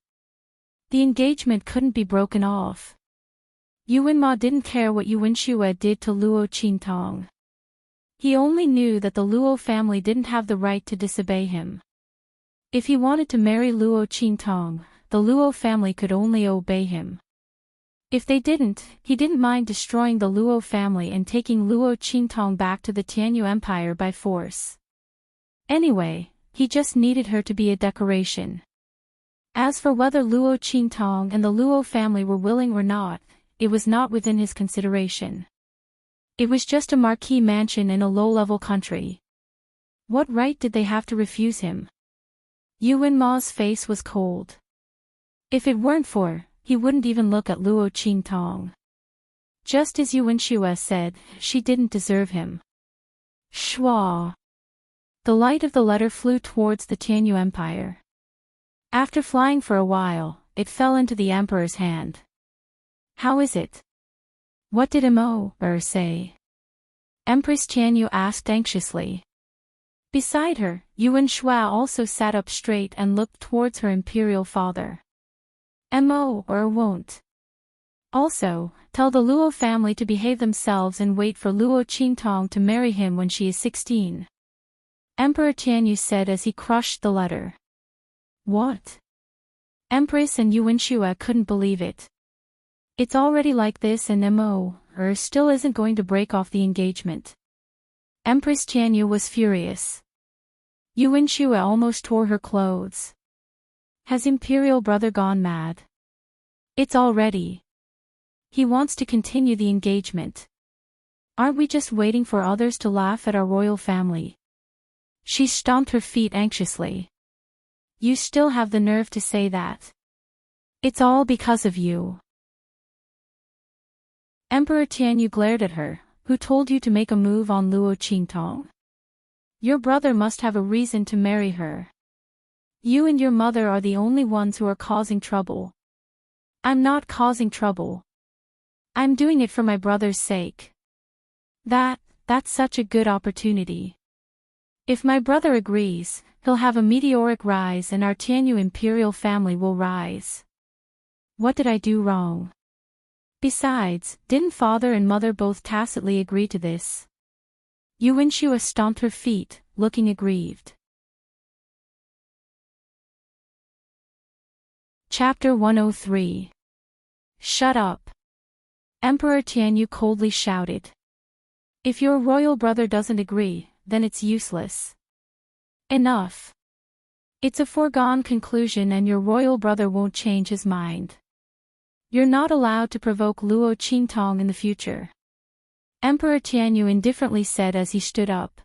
S1: The engagement couldn't be broken off. Yuanmo didn't care what Yuanxue did to Luo Qingtong. He only knew that the Luo family didn't have the right to disobey him. If he wanted to marry Luo Qingtong, the Luo family could only obey him. If they didn't, he didn't mind destroying the Luo family and taking Luo Qingtong back to the Tianyu Empire by force. Anyway, he just needed her to be a decoration. As for whether Luo Qingtong and the Luo family were willing or not, it was not within his consideration. It was just a marquee mansion in a low-level country. What right did they have to refuse him? Yuanmo's face was cold. If it weren't for, he wouldn't even look at Luo Qingtong. Just as Yuanxue said, she didn't deserve him. Shua! The light of the letter flew towards the Tianyu Empire. After flying for a while, it fell into the emperor's hand. How is it? What did Mo say? Empress Tianyu asked anxiously. Beside her, Yuan Shua also sat up straight and looked towards her imperial father. Mo won't. Also, tell the Luo family to behave themselves and wait for Luo Qingtong to marry him when she is 16. Emperor Tianyu said as he crushed the letter. What? Empress and Yuan Shua couldn't believe it. It's already like this and Mo still isn't going to break off the engagement. Empress Tianyu was furious. Yuan Shua almost tore her clothes. Has imperial brother gone mad? It's already. He wants to continue the engagement. Aren't we just waiting for others to laugh at our royal family? She stomped her feet anxiously. You still have the nerve to say that. It's all because of you. Emperor Tianyu glared at her. Who told you to make a move on Luo Qingtong? Your brother must have a reason to marry her. You and your mother are the only ones who are causing trouble. I'm not causing trouble. I'm doing it for my brother's sake. That's such a good opportunity. If my brother agrees, he'll have a meteoric rise and our Tianyu imperial family will rise. What did I do wrong? Besides, didn't father and mother both tacitly agree to this? Yuan Shua stomped her feet, looking aggrieved. Chapter 103. Shut up. Emperor Tianyu coldly shouted. If your royal brother doesn't agree, then it's useless. Enough. It's a foregone conclusion and your royal brother won't change his mind. You're not allowed to provoke Luo Qingtong in the future. Emperor Tianyu indifferently said as he stood up.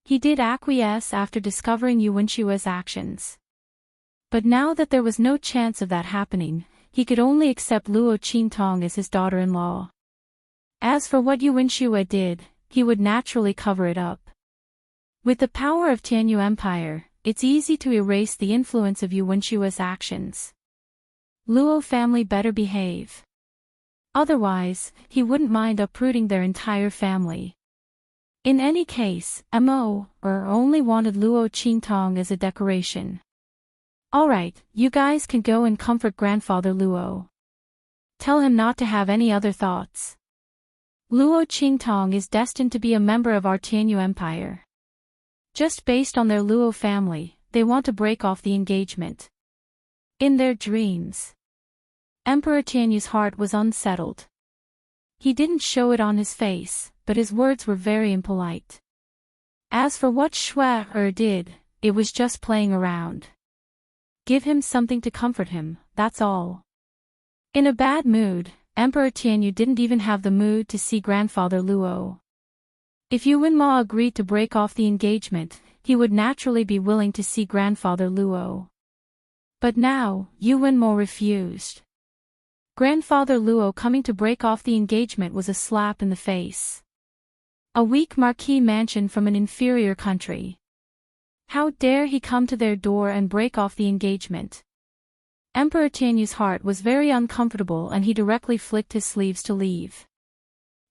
S1: He did acquiesce after discovering Yuan Shua's actions. But now that there was no chance of that happening, he could only accept Luo Qingtong as his daughter-in-law. As for what Yuan Shua did, he would naturally cover it up. With the power of Tianyu Empire, it's easy to erase the influence of Yuan Shua's actions. Luo family better behave. Otherwise, he wouldn't mind uprooting their entire family. In any case, Mo only wanted Luo Qingtong as a decoration. Alright, you guys can go and comfort grandfather Luo. Tell him not to have any other thoughts. Luo Qingtong is destined to be a member of our Tianyu Empire. Just based on their Luo family, they want to break off the engagement. In their dreams. Emperor Tianyu's heart was unsettled. He didn't show it on his face, but his words were very impolite. As for what Shua did, it was just playing around. Give him something to comfort him, that's all. In a bad mood, Emperor Tianyu didn't even have the mood to see grandfather Luo. If Yuan Ma agreed to break off the engagement, he would naturally be willing to see grandfather Luo. But now, Yuan Ma refused. Grandfather Luo coming to break off the engagement was a slap in the face. A weak marquis mansion from an inferior country. How dare he come to their door and break off the engagement? Emperor Tianyu's heart was very uncomfortable and he directly flicked his sleeves to leave.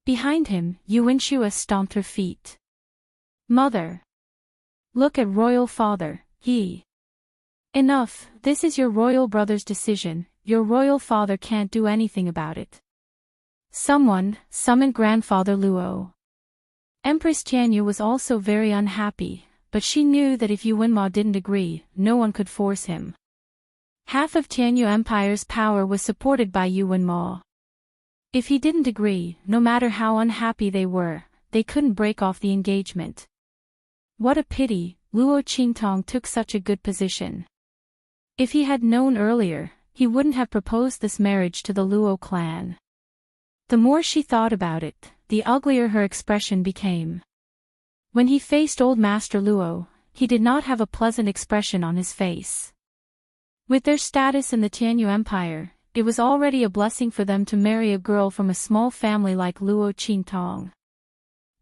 S1: Behind him, Yuan Shua stomped her feet. Mother! Look at royal father, he. Enough, this is your royal brother's decision, your royal father can't do anything about it. Someone, summon grandfather Luo. Empress Tianyu was also very unhappy, but she knew that if Yuan Ma didn't agree, no one could force him. Half of Tianyu Empire's power was supported by Yuan Ma. If he didn't agree, no matter how unhappy they were, they couldn't break off the engagement. What a pity, Luo Qingtong took such a good position. If he had known earlier, he wouldn't have proposed this marriage to the Luo clan. The more she thought about it, the uglier her expression became. When he faced old Master Luo, he did not have a pleasant expression on his face. With their status in the Tianyu Empire, it was already a blessing for them to marry a girl from a small family like Luo Qingtong.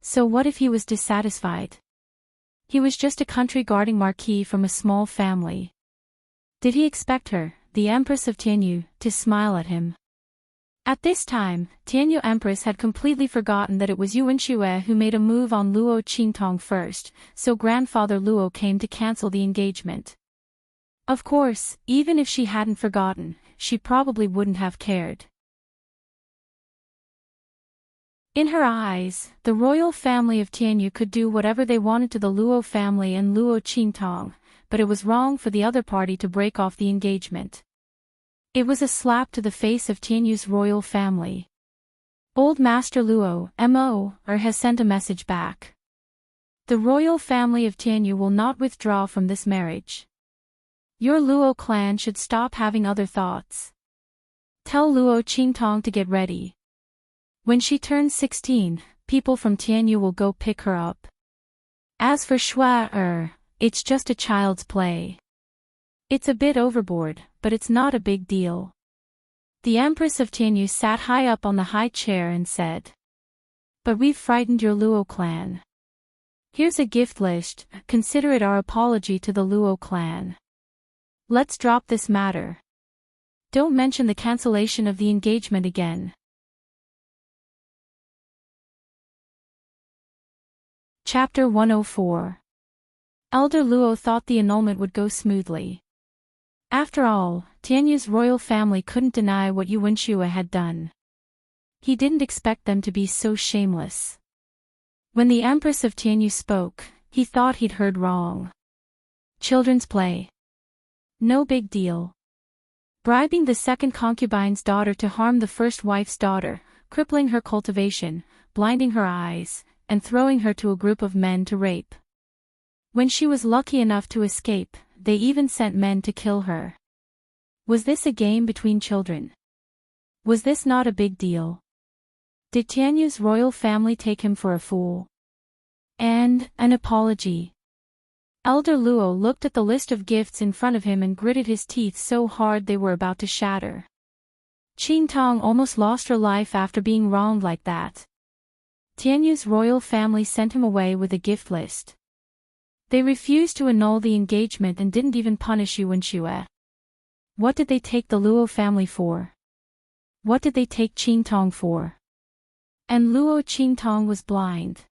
S1: So what if he was dissatisfied? He was just a country guarding marquis from a small family. Did he expect her, the Empress of Tianyu, to smile at him. At this time, Tianyu Empress had completely forgotten that it was Yuan Shue who made a move on Luo Qingtong first, so grandfather Luo came to cancel the engagement. Of course, even if she hadn't forgotten, she probably wouldn't have cared. In her eyes, the royal family of Tianyu could do whatever they wanted to the Luo family and Luo Qingtong, but it was wrong for the other party to break off the engagement. It was a slap to the face of Tianyu's royal family. Old Master Luo, M.O., has sent a message back. The royal family of Tianyu will not withdraw from this marriage. Your Luo clan should stop having other thoughts. Tell Luo Qingtong to get ready. When she turns 16, people from Tianyu will go pick her up. As for Shua, it's just a child's play. It's a bit overboard, but it's not a big deal. The Empress of Tianyu sat high up on the high chair and said, "But we've frightened your Luo clan. Here's a gift list, consider it our apology to the Luo clan. Let's drop this matter. Don't mention the cancellation of the engagement again." Chapter 104. Elder Luo thought the annulment would go smoothly. After all, Tianyu's royal family couldn't deny what Yuan Shue had done. He didn't expect them to be so shameless. When the Empress of Tianyu spoke, he thought he'd heard wrong. Children's play. No big deal. Bribing the second concubine's daughter to harm the first wife's daughter, crippling her cultivation, blinding her eyes, and throwing her to a group of men to rape. When she was lucky enough to escape, they even sent men to kill her. Was this a game between children? Was this not a big deal? Did Tianyu's royal family take him for a fool? And an apology. Elder Luo looked at the list of gifts in front of him and gritted his teeth so hard they were about to shatter. Qingtong almost lost her life after being wronged like that. Tianyu's royal family sent him away with a gift list. They refused to annul the engagement and didn't even punish Yuan Shue. What did they take the Luo family for? What did they take Qingtong for? And Luo Qingtong was blind.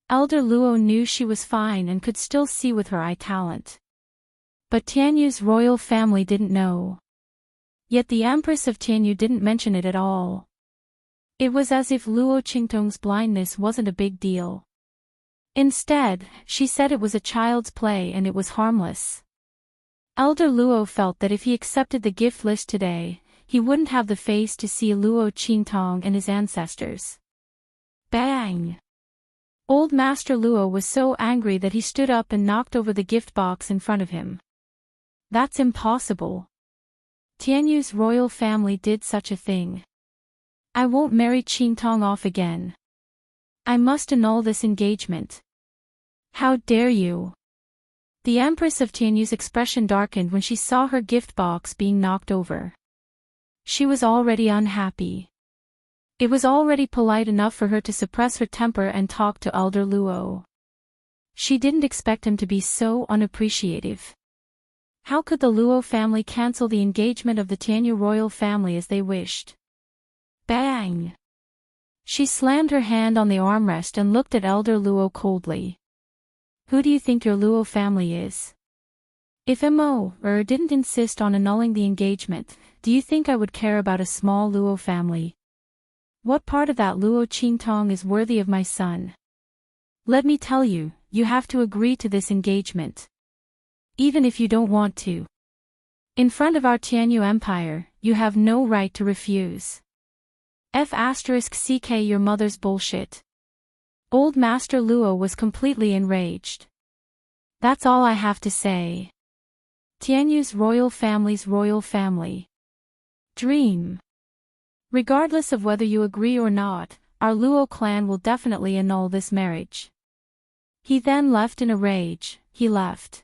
S1: Elder Luo knew she was fine and could still see with her eye talent. But Tianyu's royal family didn't know. Yet the Empress of Tianyu didn't mention it at all. It was as if Luo Qingtong's blindness wasn't a big deal. Instead, she said it was a child's play and it was harmless. Elder Luo felt that if he accepted the gift list today, he wouldn't have the face to see Luo Qingtong and his ancestors. Bang! Old Master Luo was so angry that he stood up and knocked over the gift box in front of him. That's impossible. Tianyu's royal family did such a thing. I won't marry Qingtong off again. I must annul this engagement. How dare you? The Empress of Tianyu's expression darkened when she saw her gift box being knocked over. She was already unhappy. It was already polite enough for her to suppress her temper and talk to Elder Luo. She didn't expect him to be so unappreciative. How could the Luo family cancel the engagement of the Tianyu royal family as they wished? Bang! She slammed her hand on the armrest and looked at Elder Luo coldly. Who do you think your Luo family is? If M.O. didn't insist on annulling the engagement, do you think I would care about a small Luo family? What part of that Luo Qingtong is worthy of my son? Let me tell you, you have to agree to this engagement. Even if you don't want to. In front of our Tianyu Empire, you have no right to refuse. F***ck your mother's bullshit. Old Master Luo was completely enraged. That's all I have to say. Tianyu's royal family's royal family. Dream. Regardless of whether you agree or not, our Luo clan will definitely annul this marriage. He then left in a rage. He left.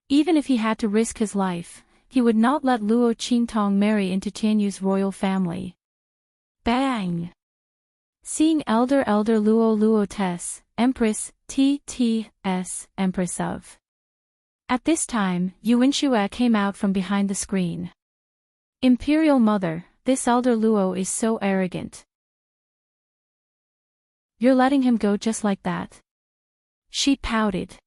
S1: Even if he had to risk his life, he would not let Luo Qingtong marry into Tianyu's royal family. Bang! Seeing Elder Luo Luo Tess, Empress, T.T.S., Empress of At this time, Yuanxue came out from behind the screen. Imperial Mother, this elder Luo is so arrogant. You're letting him go just like that? She pouted.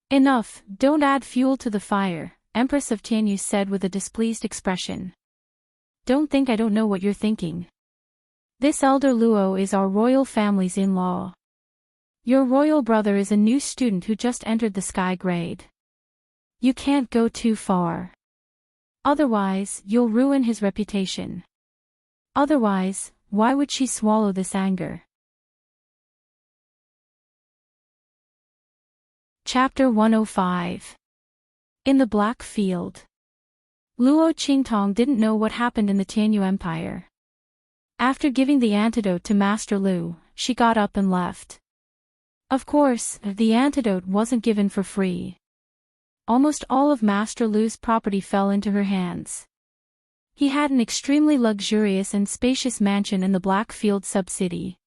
S1: Enough, don't add fuel to the fire, Empress of Tianyu said with a displeased expression. Don't think I don't know what you're thinking. This elder Luo is our royal family's in-law. Your royal brother is a new student who just entered the sky grade. You can't go too far. Otherwise, you'll ruin his reputation. Otherwise, why would she swallow this anger? Chapter 105. In the Black Field. Luo Qingtong didn't know what happened in the Tianyu Empire. After giving the antidote to Master Lu, she got up and left. Of course, the antidote wasn't given for free. Almost all of Master Lu's property fell into her hands. He had an extremely luxurious and spacious mansion in the Blackfield sub-city.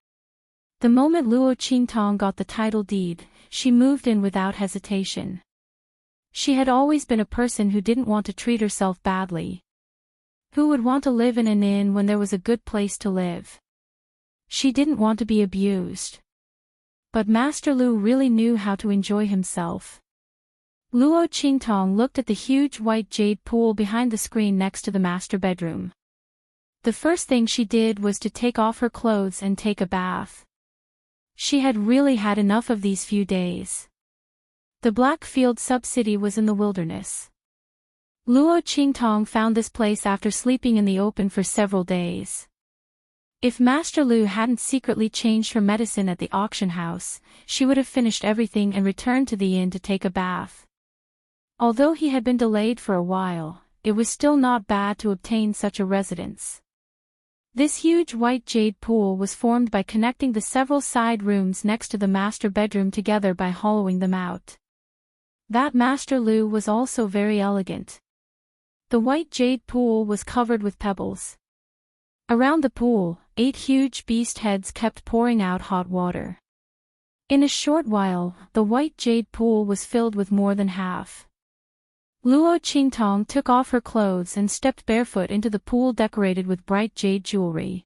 S1: The moment Luo Qingtong got the title deed, she moved in without hesitation. She had always been a person who didn't want to treat herself badly. Who would want to live in an inn when there was a good place to live? She didn't want to be abused. But Master Lu really knew how to enjoy himself. Luo Qingtong looked at the huge white jade pool behind the screen next to the master bedroom. The first thing she did was to take off her clothes and take a bath. She had really had enough of these few days. The Blackfield sub-city was in the wilderness. Luo Qingtong found this place after sleeping in the open for several days. If Master Lu hadn't secretly changed her medicine at the auction house, she would have finished everything and returned to the inn to take a bath. Although he had been delayed for a while, it was still not bad to obtain such a residence. This huge white jade pool was formed by connecting the several side rooms next to the master bedroom together by hollowing them out. That Master Lu was also very elegant. The white jade pool was covered with pebbles. Around the pool, 8 huge beast heads kept pouring out hot water. In a short while, the white jade pool was filled with more than half. Luo Qingtong took off her clothes and stepped barefoot into the pool decorated with bright jade jewelry.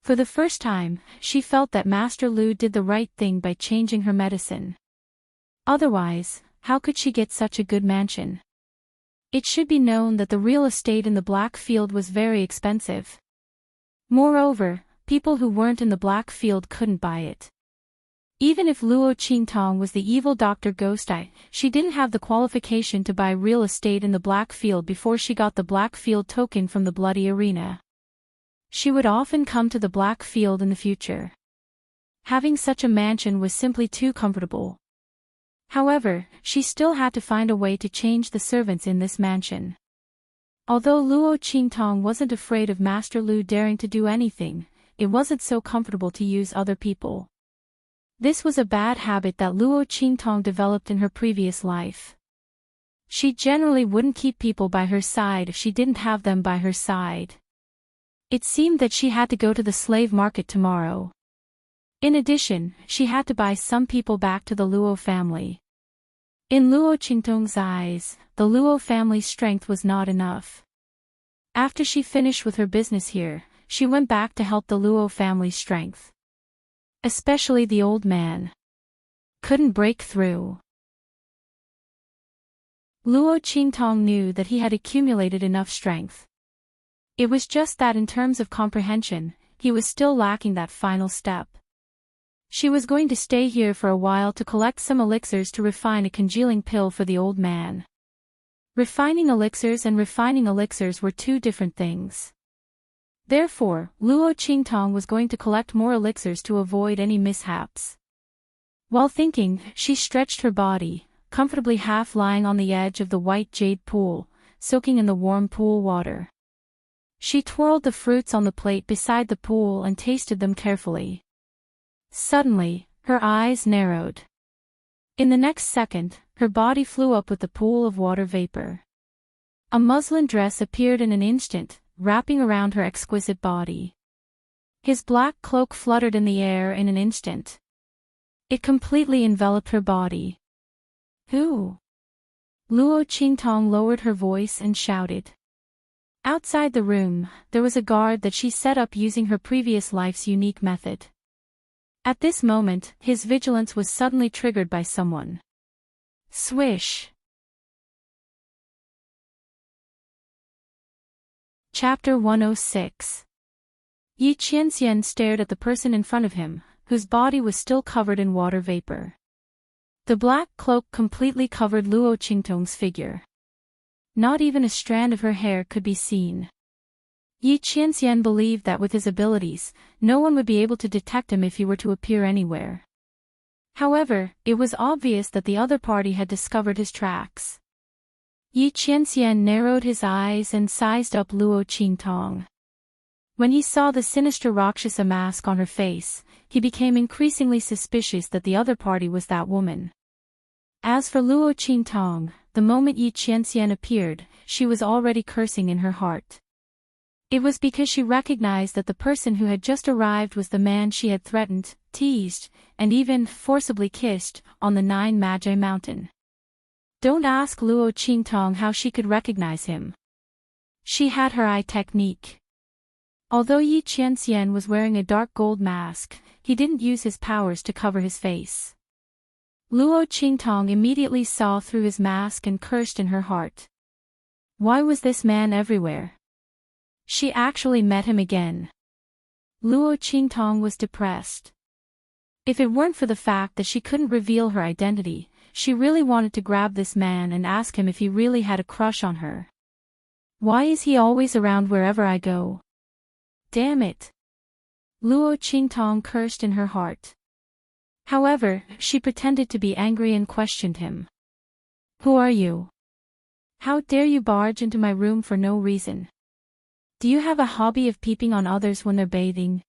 S1: For the first time, she felt that Master Lu did the right thing by changing her medicine. Otherwise, how could she get such a good mansion? It should be known that the real estate in the Blackfield was very expensive. Moreover, people who weren't in the Blackfield couldn't buy it. Even if Luo Qingtong was the evil Dr. Ghostai, she didn't have the qualification to buy real estate in the Blackfield before she got the Blackfield token from the Bloody Arena. She would often come to the Blackfield in the future. Having such a mansion was simply too comfortable. However, she still had to find a way to change the servants in this mansion. Although Luo Qingtong wasn't afraid of Master Lu daring to do anything, it wasn't so comfortable to use other people. This was a bad habit that Luo Qingtong developed in her previous life. She generally wouldn't keep people by her side if she didn't have them by her side. It seemed that she had to go to the slave market tomorrow. In addition, she had to buy some people back to the Luo family. In Luo Qingtong's eyes, the Luo family's strength was not enough. After she finished with her business here, she went back to help the Luo family's strength. Especially the old man. Couldn't break through. Luo Qingtong knew that he had accumulated enough strength. It was just that in terms of comprehension, he was still lacking that final step. She was going to stay here for a while to collect some elixirs to refine a congealing pill for the old man. Refining elixirs and refining elixirs were two different things. Therefore, Luo Qingtong was going to collect more elixirs to avoid any mishaps. While thinking, she stretched her body, comfortably half lying on the edge of the white jade pool, soaking in the warm pool water. She twirled the fruits on the plate beside the pool and tasted them carefully. Suddenly, her eyes narrowed. In the next second, her body flew up with the pool of water vapor. A muslin dress appeared in an instant, wrapping around her exquisite body. His black cloak fluttered in the air in an instant. It completely enveloped her body. Who? Luo Qingtong lowered her voice and shouted. Outside the room, there was a guard that she set up using her previous life's unique method. At this moment, his vigilance was suddenly triggered by someone. Swish! Chapter 106. Yi Qianxian stared at the person in front of him, whose body was still covered in water vapor. The black cloak completely covered Luo Qingtong's figure. Not even a strand of her hair could be seen. Yi Qianxian believed that with his abilities, no one would be able to detect him if he were to appear anywhere. However, it was obvious that the other party had discovered his tracks. Yi Qianxian narrowed his eyes and sized up Luo Qingtong. When he saw the sinister Rakshasa mask on her face, he became increasingly suspicious that the other party was that woman. As for Luo Qingtong, the moment Yi Qianxian appeared, she was already cursing in her heart. It was because she recognized that the person who had just arrived was the man she had threatened, teased, and even forcibly kissed, on the 9 Magi mountain. Don't ask Luo Qingtong how she could recognize him. She had her eye technique. Although Yi Qianxian was wearing a dark gold mask, he didn't use his powers to cover his face. Luo Qingtong immediately saw through his mask and cursed in her heart. Why was this man everywhere? She actually met him again. Luo Qingtong was depressed. If it weren't for the fact that she couldn't reveal her identity, she really wanted to grab this man and ask him if he really had a crush on her. Why is he always around wherever I go? Damn it! Luo Qingtong cursed in her heart. However, she pretended to be angry and questioned him. Who are you? How dare you barge into my room for no reason? Do you have a hobby of peeping on others when they're bathing?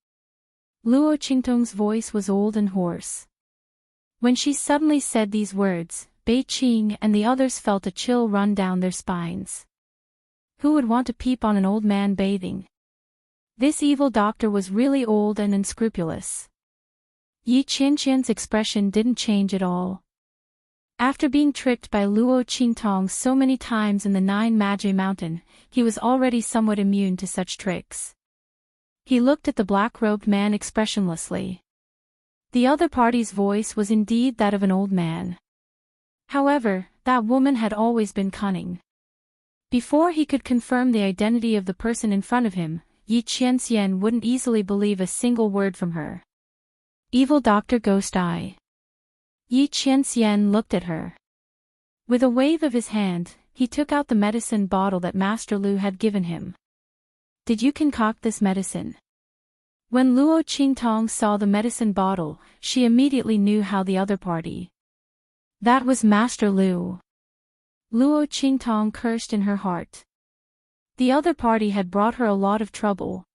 S1: Luo Qingtong's voice was old and hoarse. When she suddenly said these words, Bei Qing and the others felt a chill run down their spines. Who would want to peep on an old man bathing? This evil doctor was really old and unscrupulous. Yi Qianxian's expression didn't change at all. After being tricked by Luo Qingtong so many times in the 9 Magi mountain, he was already somewhat immune to such tricks. He looked at the black-robed man expressionlessly. The other party's voice was indeed that of an old man. However, that woman had always been cunning. Before he could confirm the identity of the person in front of him, Yi Qianxian wouldn't easily believe a single word from her. Evil Dr. Ghost Eye. Yi Qianxian looked at her. With a wave of his hand, he took out the medicine bottle that Master Lu had given him. Did you concoct this medicine? When Luo Qingtong saw the medicine bottle, she immediately knew how the other party. That was Master Lu. Luo Qingtong cursed in her heart. The other party had brought her a lot of trouble.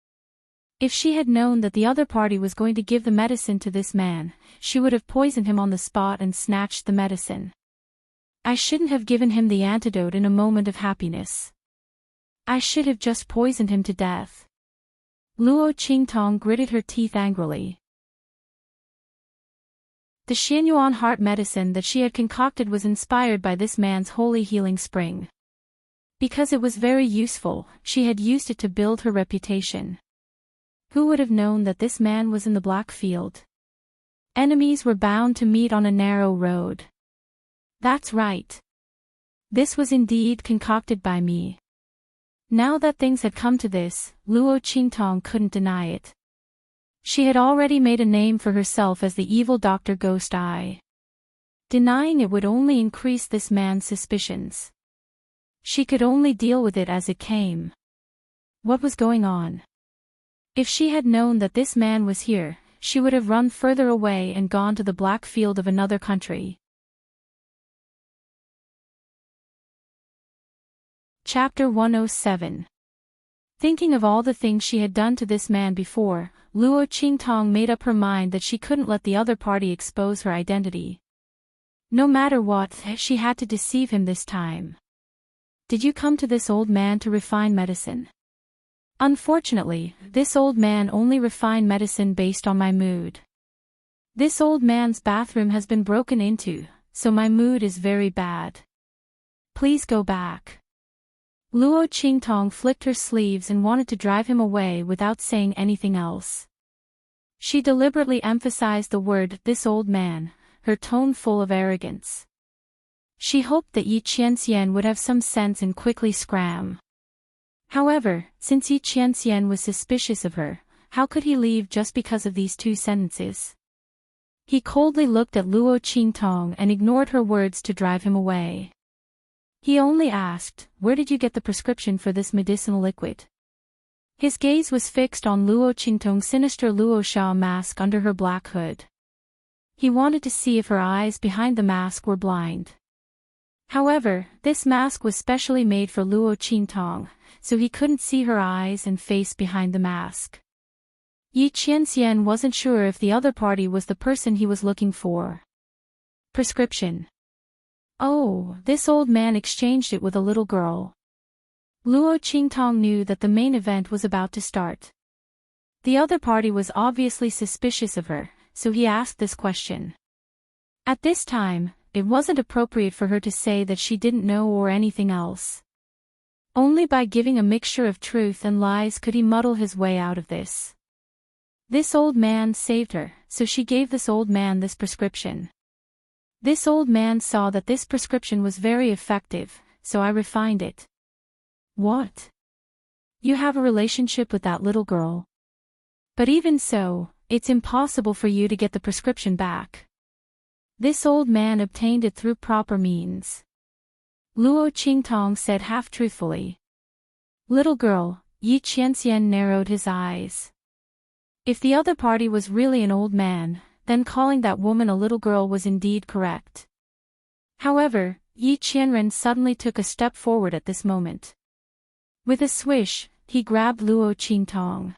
S1: If she had known that the other party was going to give the medicine to this man, she would have poisoned him on the spot and snatched the medicine. I shouldn't have given him the antidote in a moment of happiness. I should have just poisoned him to death. Luo Qingtong gritted her teeth angrily. The Xianyuan heart medicine that she had concocted was inspired by this man's holy healing spring. Because it was very useful, she had used it to build her reputation. Who would have known that this man was in the black field? Enemies were bound to meet on a narrow road. That's right. This was indeed concocted by me. Now that things had come to this, Luo Qingtong couldn't deny it. She had already made a name for herself as the evil Dr. Ghost Eye. Denying it would only increase this man's suspicions. She could only deal with it as it came. What was going on? If she had known that this man was here, she would have run further away and gone to the black field of another country. Chapter 107. Thinking of all the things she had done to this man before, Luo Qingtong made up her mind that she couldn't let the other party expose her identity. No matter what, she had to deceive him this time. Did you come to this old man to refine medicine? Unfortunately, this old man only refined medicine based on my mood. This old man's bathroom has been broken into, so my mood is very bad. Please go back. Luo Qingtong flicked her sleeves and wanted to drive him away without saying anything else. She deliberately emphasized the word "this old man," her tone full of arrogance. She hoped that Yi Qianxian would have some sense and quickly scram. However, since Yi Qianxian was suspicious of her, how could he leave just because of these 2 sentences? He coldly looked at Luo Qingtong and ignored her words to drive him away. He only asked, "Where did you get the prescription for this medicinal liquid?" His gaze was fixed on Luo Qingtong's sinister Luo Sha mask under her black hood. He wanted to see if her eyes behind the mask were blind. However, this mask was specially made for Luo Qingtong, so he couldn't see her eyes and face behind the mask. Yi Qianxian wasn't sure if the other party was the person he was looking for. Prescription. Oh, this old man exchanged it with a little girl. Luo Qingtong knew that the main event was about to start. The other party was obviously suspicious of her, so he asked this question. At this time, it wasn't appropriate for her to say that she didn't know or anything else. Only by giving a mixture of truth and lies could he muddle his way out of this. This old man saved her, so she gave this old man this prescription. This old man saw that this prescription was very effective, so I refined it. What? You have a relationship with that little girl? But even so, it's impossible for you to get the prescription back. This old man obtained it through proper means. Luo Qingtong said half-truthfully. Little girl, Yi Qianxian narrowed his eyes. If the other party was really an old man, then calling that woman a little girl was indeed correct. However, Yi Qianren suddenly took a step forward at this moment. With a swish, he grabbed Luo Qingtong.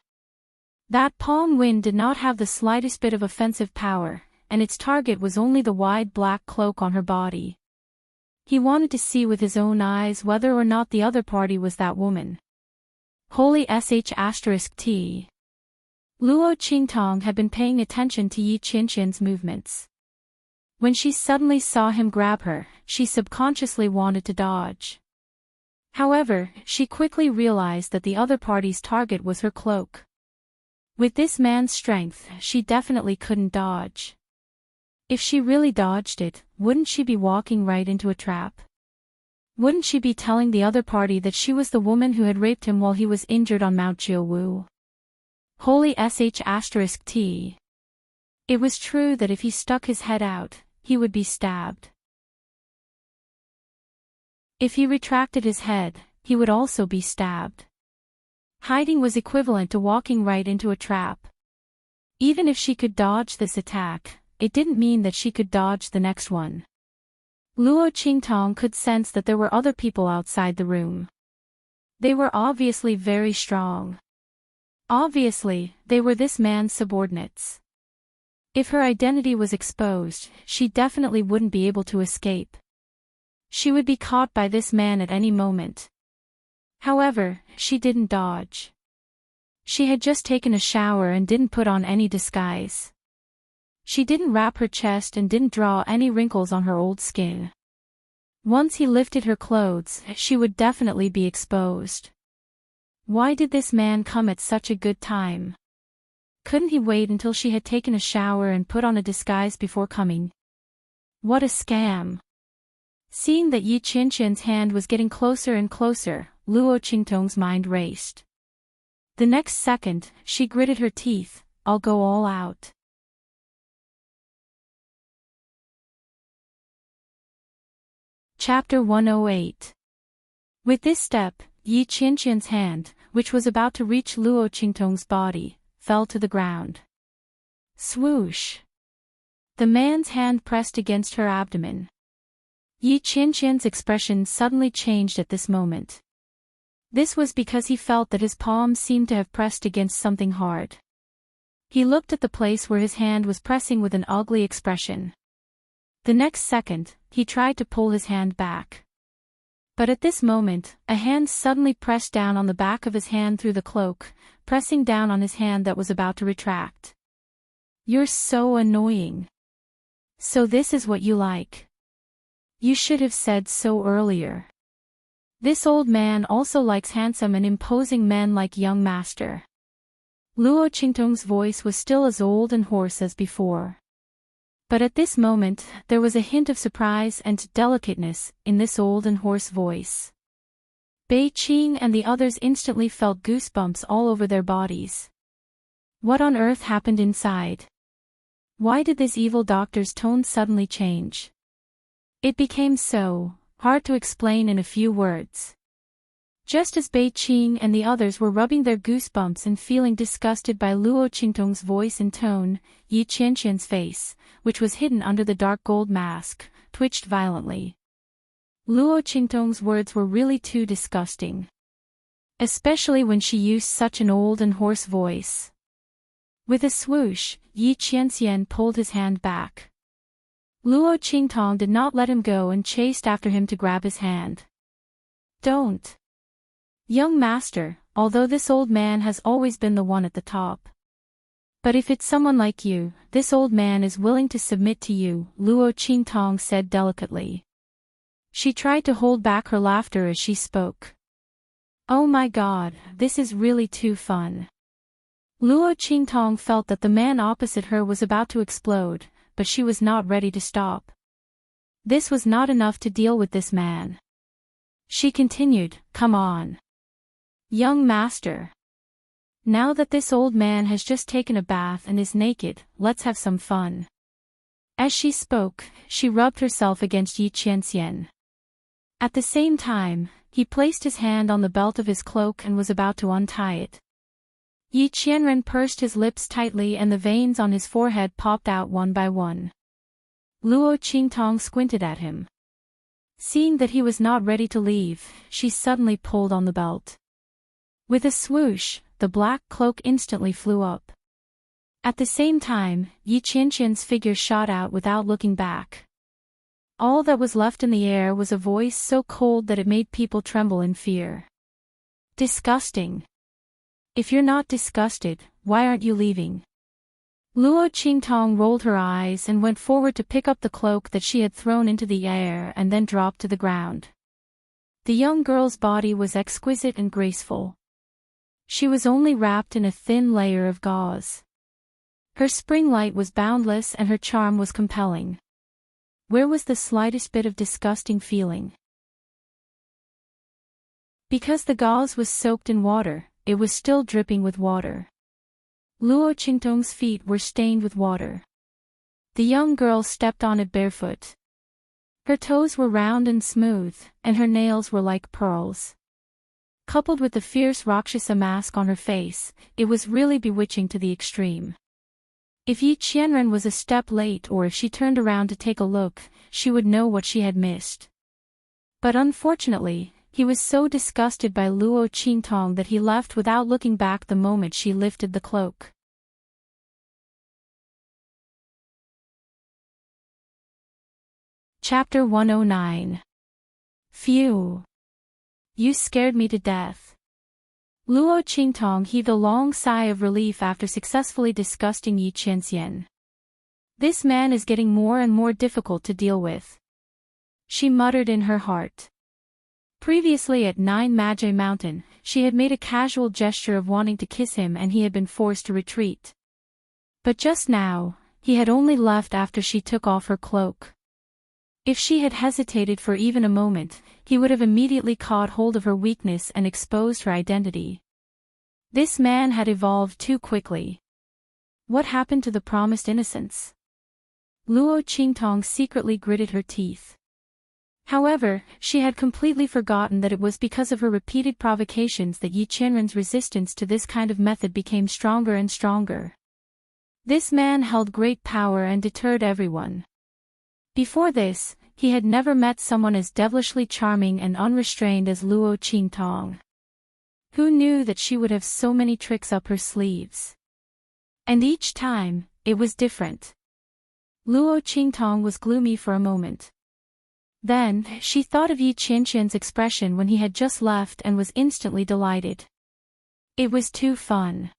S1: That palm wind did not have the slightest bit of offensive power, and its target was only the wide black cloak on her body. He wanted to see with his own eyes whether or not the other party was that woman. Holy **T. Luo Qingtong had been paying attention to Yi Qianxian's movements. When she suddenly saw him grab her, she subconsciously wanted to dodge. However, she quickly realized that the other party's target was her cloak. With this man's strength, she definitely couldn't dodge. If she really dodged it, wouldn't she be walking right into a trap? Wouldn't she be telling the other party that she was the woman who had raped him while he was injured on Mount Jiuwu? Holy **T. It was true that if he stuck his head out, he would be stabbed. If he retracted his head, he would also be stabbed. Hiding was equivalent to walking right into a trap. Even if she could dodge this attack, it didn't mean that she could dodge the next one. Luo Qingtong could sense that there were other people outside the room. They were obviously very strong. Obviously, they were this man's subordinates. If her identity was exposed, she definitely wouldn't be able to escape. She would be caught by this man at any moment. However, she didn't dodge. She had just taken a shower and didn't put on any disguise. She didn't wrap her chest and didn't draw any wrinkles on her old skin. Once he lifted her clothes, she would definitely be exposed. Why did this man come at such a good time? Couldn't he wait until she had taken a shower and put on a disguise before coming? What a scam! Seeing that Yi Qianxian's hand was getting closer and closer, Luo Qingtong's mind raced. The next second, she gritted her teeth. I'll go all out. Chapter 108. With this step, Yi Qianxian's hand, which was about to reach Luo Qingtong's body, fell to the ground. Swoosh! The man's hand pressed against her abdomen. Yi Qianxian's expression suddenly changed at this moment. This was because he felt that his palm seemed to have pressed against something hard. He looked at the place where his hand was pressing with an ugly expression. The next second, he tried to pull his hand back. But at this moment, a hand suddenly pressed down on the back of his hand through the cloak, pressing down on his hand that was about to retract. You're so annoying. So this is what you like. You should have said so earlier. This old man also likes handsome and imposing men like young master. Luo Qingtong's voice was still as old and hoarse as before. But at this moment, there was a hint of surprise and delicateness in this old and hoarse voice. Bei Qing and the others instantly felt goosebumps all over their bodies. What on earth happened inside? Why did this evil doctor's tone suddenly change? It became so hard to explain in a few words. Just as Bei Qing and the others were rubbing their goosebumps and feeling disgusted by Luo Qingtong's voice and tone, Yi Qianqian's face, which was hidden under the dark gold mask, twitched violently. Luo Qingtong's words were really too disgusting. Especially when she used such an old and hoarse voice. With a swoosh, Yi Qianxian pulled his hand back. Luo Qingtong did not let him go and chased after him to grab his hand. Don't. Young master, although this old man has always been the one at the top. But if it's someone like you, this old man is willing to submit to you, Luo Qingtong said delicately. She tried to hold back her laughter as she spoke. Oh my God, this is really too fun. Luo Qingtong felt that the man opposite her was about to explode, but she was not ready to stop. This was not enough to deal with this man. She continued, come on. Young master. Now that this old man has just taken a bath and is naked, let's have some fun. As she spoke, she rubbed herself against Yi Qianxian. At the same time, he placed his hand on the belt of his cloak and was about to untie it. Yi Qianren pursed his lips tightly and the veins on his forehead popped out one by one. Luo Qingtong squinted at him. Seeing that he was not ready to leave, she suddenly pulled on the belt. With a swoosh, the black cloak instantly flew up. At the same time, Yi Qianqian's figure shot out without looking back. All that was left in the air was a voice so cold that it made people tremble in fear. Disgusting. If you're not disgusted, why aren't you leaving? Luo Qingtong rolled her eyes and went forward to pick up the cloak that she had thrown into the air and then dropped to the ground. The young girl's body was exquisite and graceful. She was only wrapped in a thin layer of gauze. Her spring light was boundless and her charm was compelling. Where was the slightest bit of disgusting feeling? Because the gauze was soaked in water, it was still dripping with water. Luo Qingtong's feet were stained with water. The young girl stepped on it barefoot. Her toes were round and smooth, and her nails were like pearls. Coupled with the fierce Rakshasa mask on her face, it was really bewitching to the extreme. If Yi Qianren was a step late or if she turned around to take a look, she would know what she had missed. But unfortunately, he was so disgusted by Luo Qingtong that he left without looking back the moment she lifted the cloak. Chapter 109. Phew. You scared me to death. Luo Qingtong heaved a long sigh of relief after successfully disgusting Yi Qianxian. This man is getting more and more difficult to deal with. She muttered in her heart. Previously at Nine Magi Mountain, she had made a casual gesture of wanting to kiss him and he had been forced to retreat. But just now, he had only left after she took off her cloak. If she had hesitated for even a moment, he would have immediately caught hold of her weakness and exposed her identity. This man had evolved too quickly. What happened to the promised innocence? Luo Qingtong secretly gritted her teeth. However, she had completely forgotten that it was because of her repeated provocations that Yi Qianren's resistance to this kind of method became stronger and stronger. This man held great power and deterred everyone. Before this, he had never met someone as devilishly charming and unrestrained as Luo Qingtong. Who knew that she would have so many tricks up her sleeves? And each time, it was different. Luo Qingtong was gloomy for a moment. Then, she thought of Yi Qianqian's expression when he had just left and was instantly delighted. It was too fun.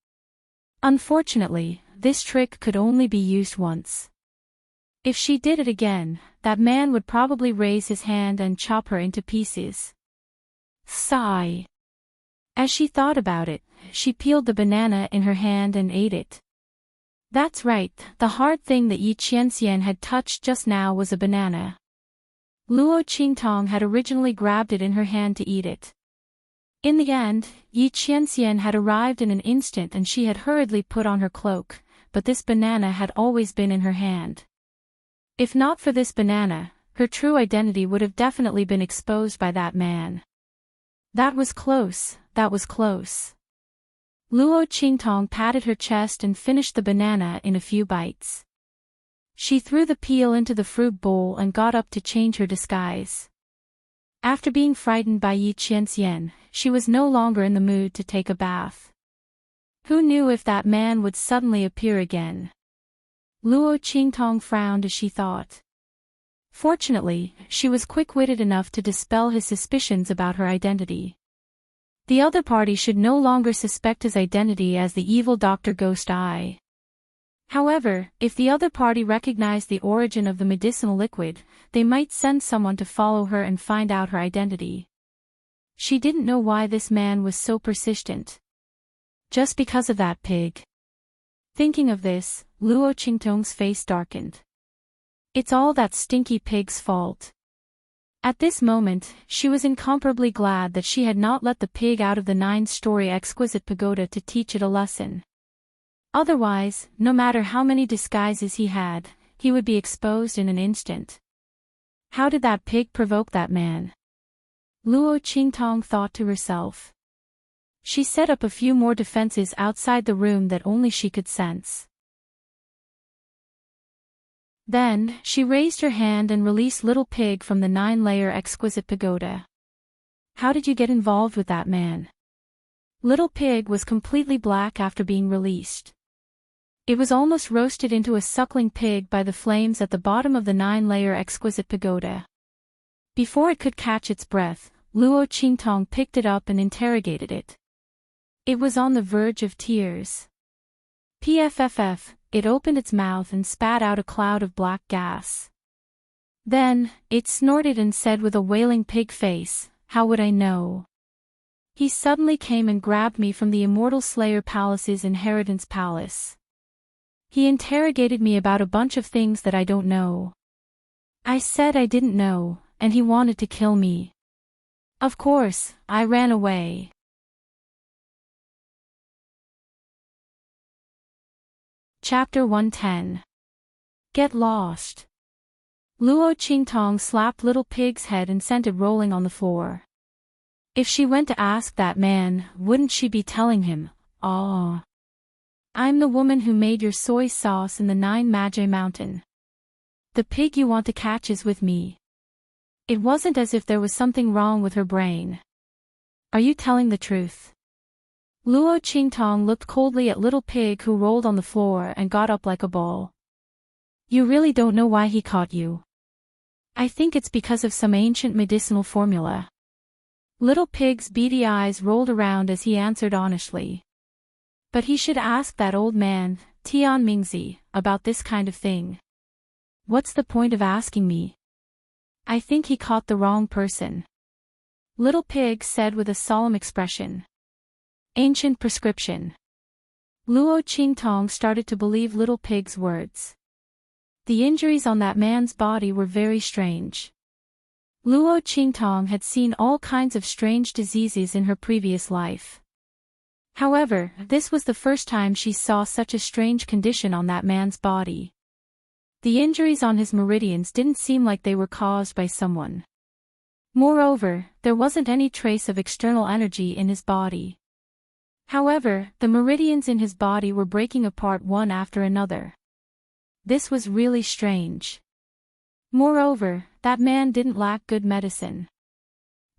S1: Unfortunately, this trick could only be used once. If she did it again, that man would probably raise his hand and chop her into pieces. Sigh. As she thought about it, she peeled the banana in her hand and ate it. That's right, the hard thing that Yi Qianxian had touched just now was a banana. Luo Qingtong had originally grabbed it in her hand to eat it. In the end, Yi Qianxian had arrived in an instant and she had hurriedly put on her cloak, but this banana had always been in her hand. If not for this banana, her true identity would have definitely been exposed by that man. That was close, that was close. Luo Qingtong patted her chest and finished the banana in a few bites. She threw the peel into the fruit bowl and got up to change her disguise. After being frightened by Yi Qianxian, she was no longer in the mood to take a bath. Who knew if that man would suddenly appear again? Luo Qingtong frowned as she thought. Fortunately, she was quick-witted enough to dispel his suspicions about her identity. The other party should no longer suspect his identity as the evil Dr. Ghost Eye. However, if the other party recognized the origin of the medicinal liquid, they might send someone to follow her and find out her identity. She didn't know why this man was so persistent. Just because of that pig. Thinking of this, Luo Qingtong's face darkened. It's all that stinky pig's fault. At this moment, she was incomparably glad that she had not let the pig out of the 9-story exquisite pagoda to teach it a lesson. Otherwise, no matter how many disguises he had, he would be exposed in an instant. How did that pig provoke that man? Luo Qingtong thought to herself. She set up a few more defenses outside the room that only she could sense. Then, she raised her hand and released Little Pig from the 9-layer exquisite pagoda. How did you get involved with that man? Little Pig was completely black after being released. It was almost roasted into a suckling pig by the flames at the bottom of the 9-layer exquisite pagoda. Before it could catch its breath, Luo Qingtong picked it up and interrogated it. It was on the verge of tears. Pfff. It opened its mouth and spat out a cloud of black gas. Then, it snorted and said with a wailing pig face, "How would I know?" He suddenly came and grabbed me from the immortal Slayer Palace's inheritance palace. He interrogated me about a bunch of things that I don't know. I said I didn't know, and he wanted to kill me. Of course, I ran away. Chapter 110. Get lost. Luo Qingtong slapped Little Pig's head and sent it rolling on the floor. If she went to ask that man, wouldn't she be telling him, "Oh, I'm the woman who made your soy sauce in the 9 Magi Mountain. The pig you want to catch is with me." It wasn't as if there was something wrong with her brain. Are you telling the truth? Luo Qingtong looked coldly at Little Pig who rolled on the floor and got up like a ball. You really don't know why he caught you. I think it's because of some ancient medicinal formula. Little Pig's beady eyes rolled around as he answered honestly. But he should ask that old man, Tian Mingzi, about this kind of thing. What's the point of asking me? I think he caught the wrong person. Little Pig said with a solemn expression. Ancient prescription. Luo Qingtong started to believe Little Pig's words. The injuries on that man's body were very strange. Luo Qingtong had seen all kinds of strange diseases in her previous life. However, this was the first time she saw such a strange condition on that man's body. The injuries on his meridians didn't seem like they were caused by someone. Moreover, there wasn't any trace of external energy in his body. However, the meridians in his body were breaking apart one after another. This was really strange. Moreover, that man didn't lack good medicine.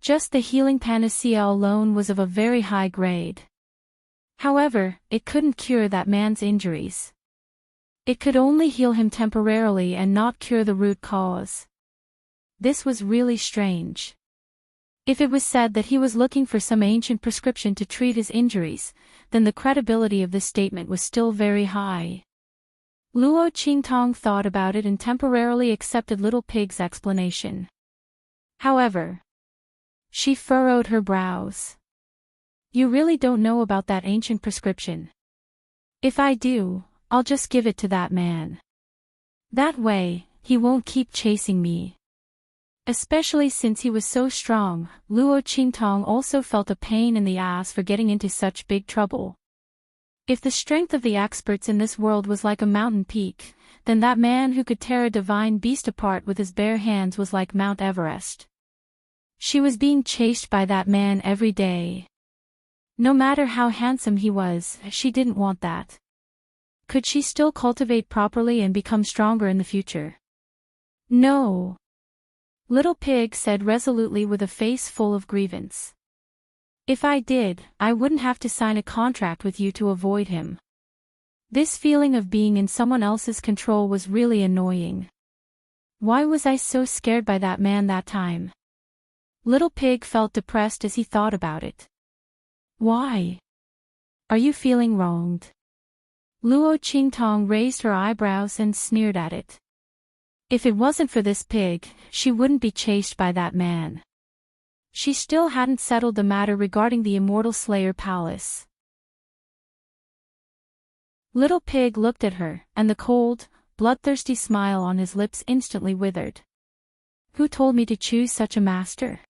S1: Just the healing panacea alone was of a very high grade. However, it couldn't cure that man's injuries. It could only heal him temporarily and not cure the root cause. This was really strange. If it was said that he was looking for some ancient prescription to treat his injuries, then the credibility of this statement was still very high. Luo Qingtong thought about it and temporarily accepted Little Pig's explanation. However, she furrowed her brows. You really don't know about that ancient prescription. If I do, I'll just give it to that man. That way, he won't keep chasing me. Especially since he was so strong, Luo Qingtong also felt a pain in the ass for getting into such big trouble. If the strength of the experts in this world was like a mountain peak, then that man who could tear a divine beast apart with his bare hands was like Mount Everest. She was being chased by that man every day. No matter how handsome he was, she didn't want that. Could she still cultivate properly and become stronger in the future? No. Little Pig said resolutely with a face full of grievance. If I did, I wouldn't have to sign a contract with you to avoid him. This feeling of being in someone else's control was really annoying. Why was I so scared by that man that time? Little Pig felt depressed as he thought about it. Why? Are you feeling wronged? Luo Qingtong raised her eyebrows and sneered at it. If it wasn't for this pig, she wouldn't be chased by that man. She still hadn't settled the matter regarding the Immortal Slayer Palace. Little Pig looked at her, and the cold, bloodthirsty smile on his lips instantly withered. Who told me to choose such a master?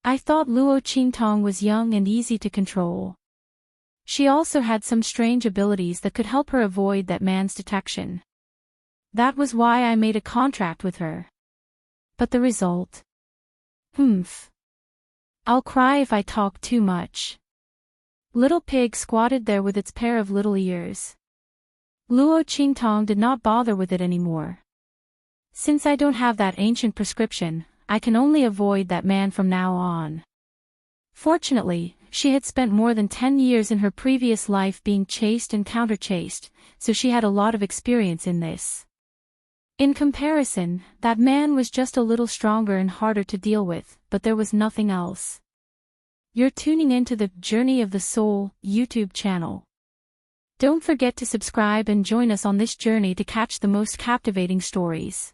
S1: I thought Luo Qingtong was young and easy to control. She also had some strange abilities that could help her avoid that man's detection. That was why I made a contract with her. But the result? I'll cry if I talk too much. Little Pig squatted there with its pair of little ears. Luo Qingtong did not bother with it anymore. Since I don't have that ancient prescription, I can only avoid that man from now on. Fortunately, she had spent more than 10 years in her previous life being chased and counter-chased, so she had a lot of experience in this. In comparison, that man was just a little stronger and harder to deal with, but there was nothing else. You're tuning into the Journey of the Soul YouTube channel. Don't forget to subscribe and join us on this journey to catch the most captivating stories.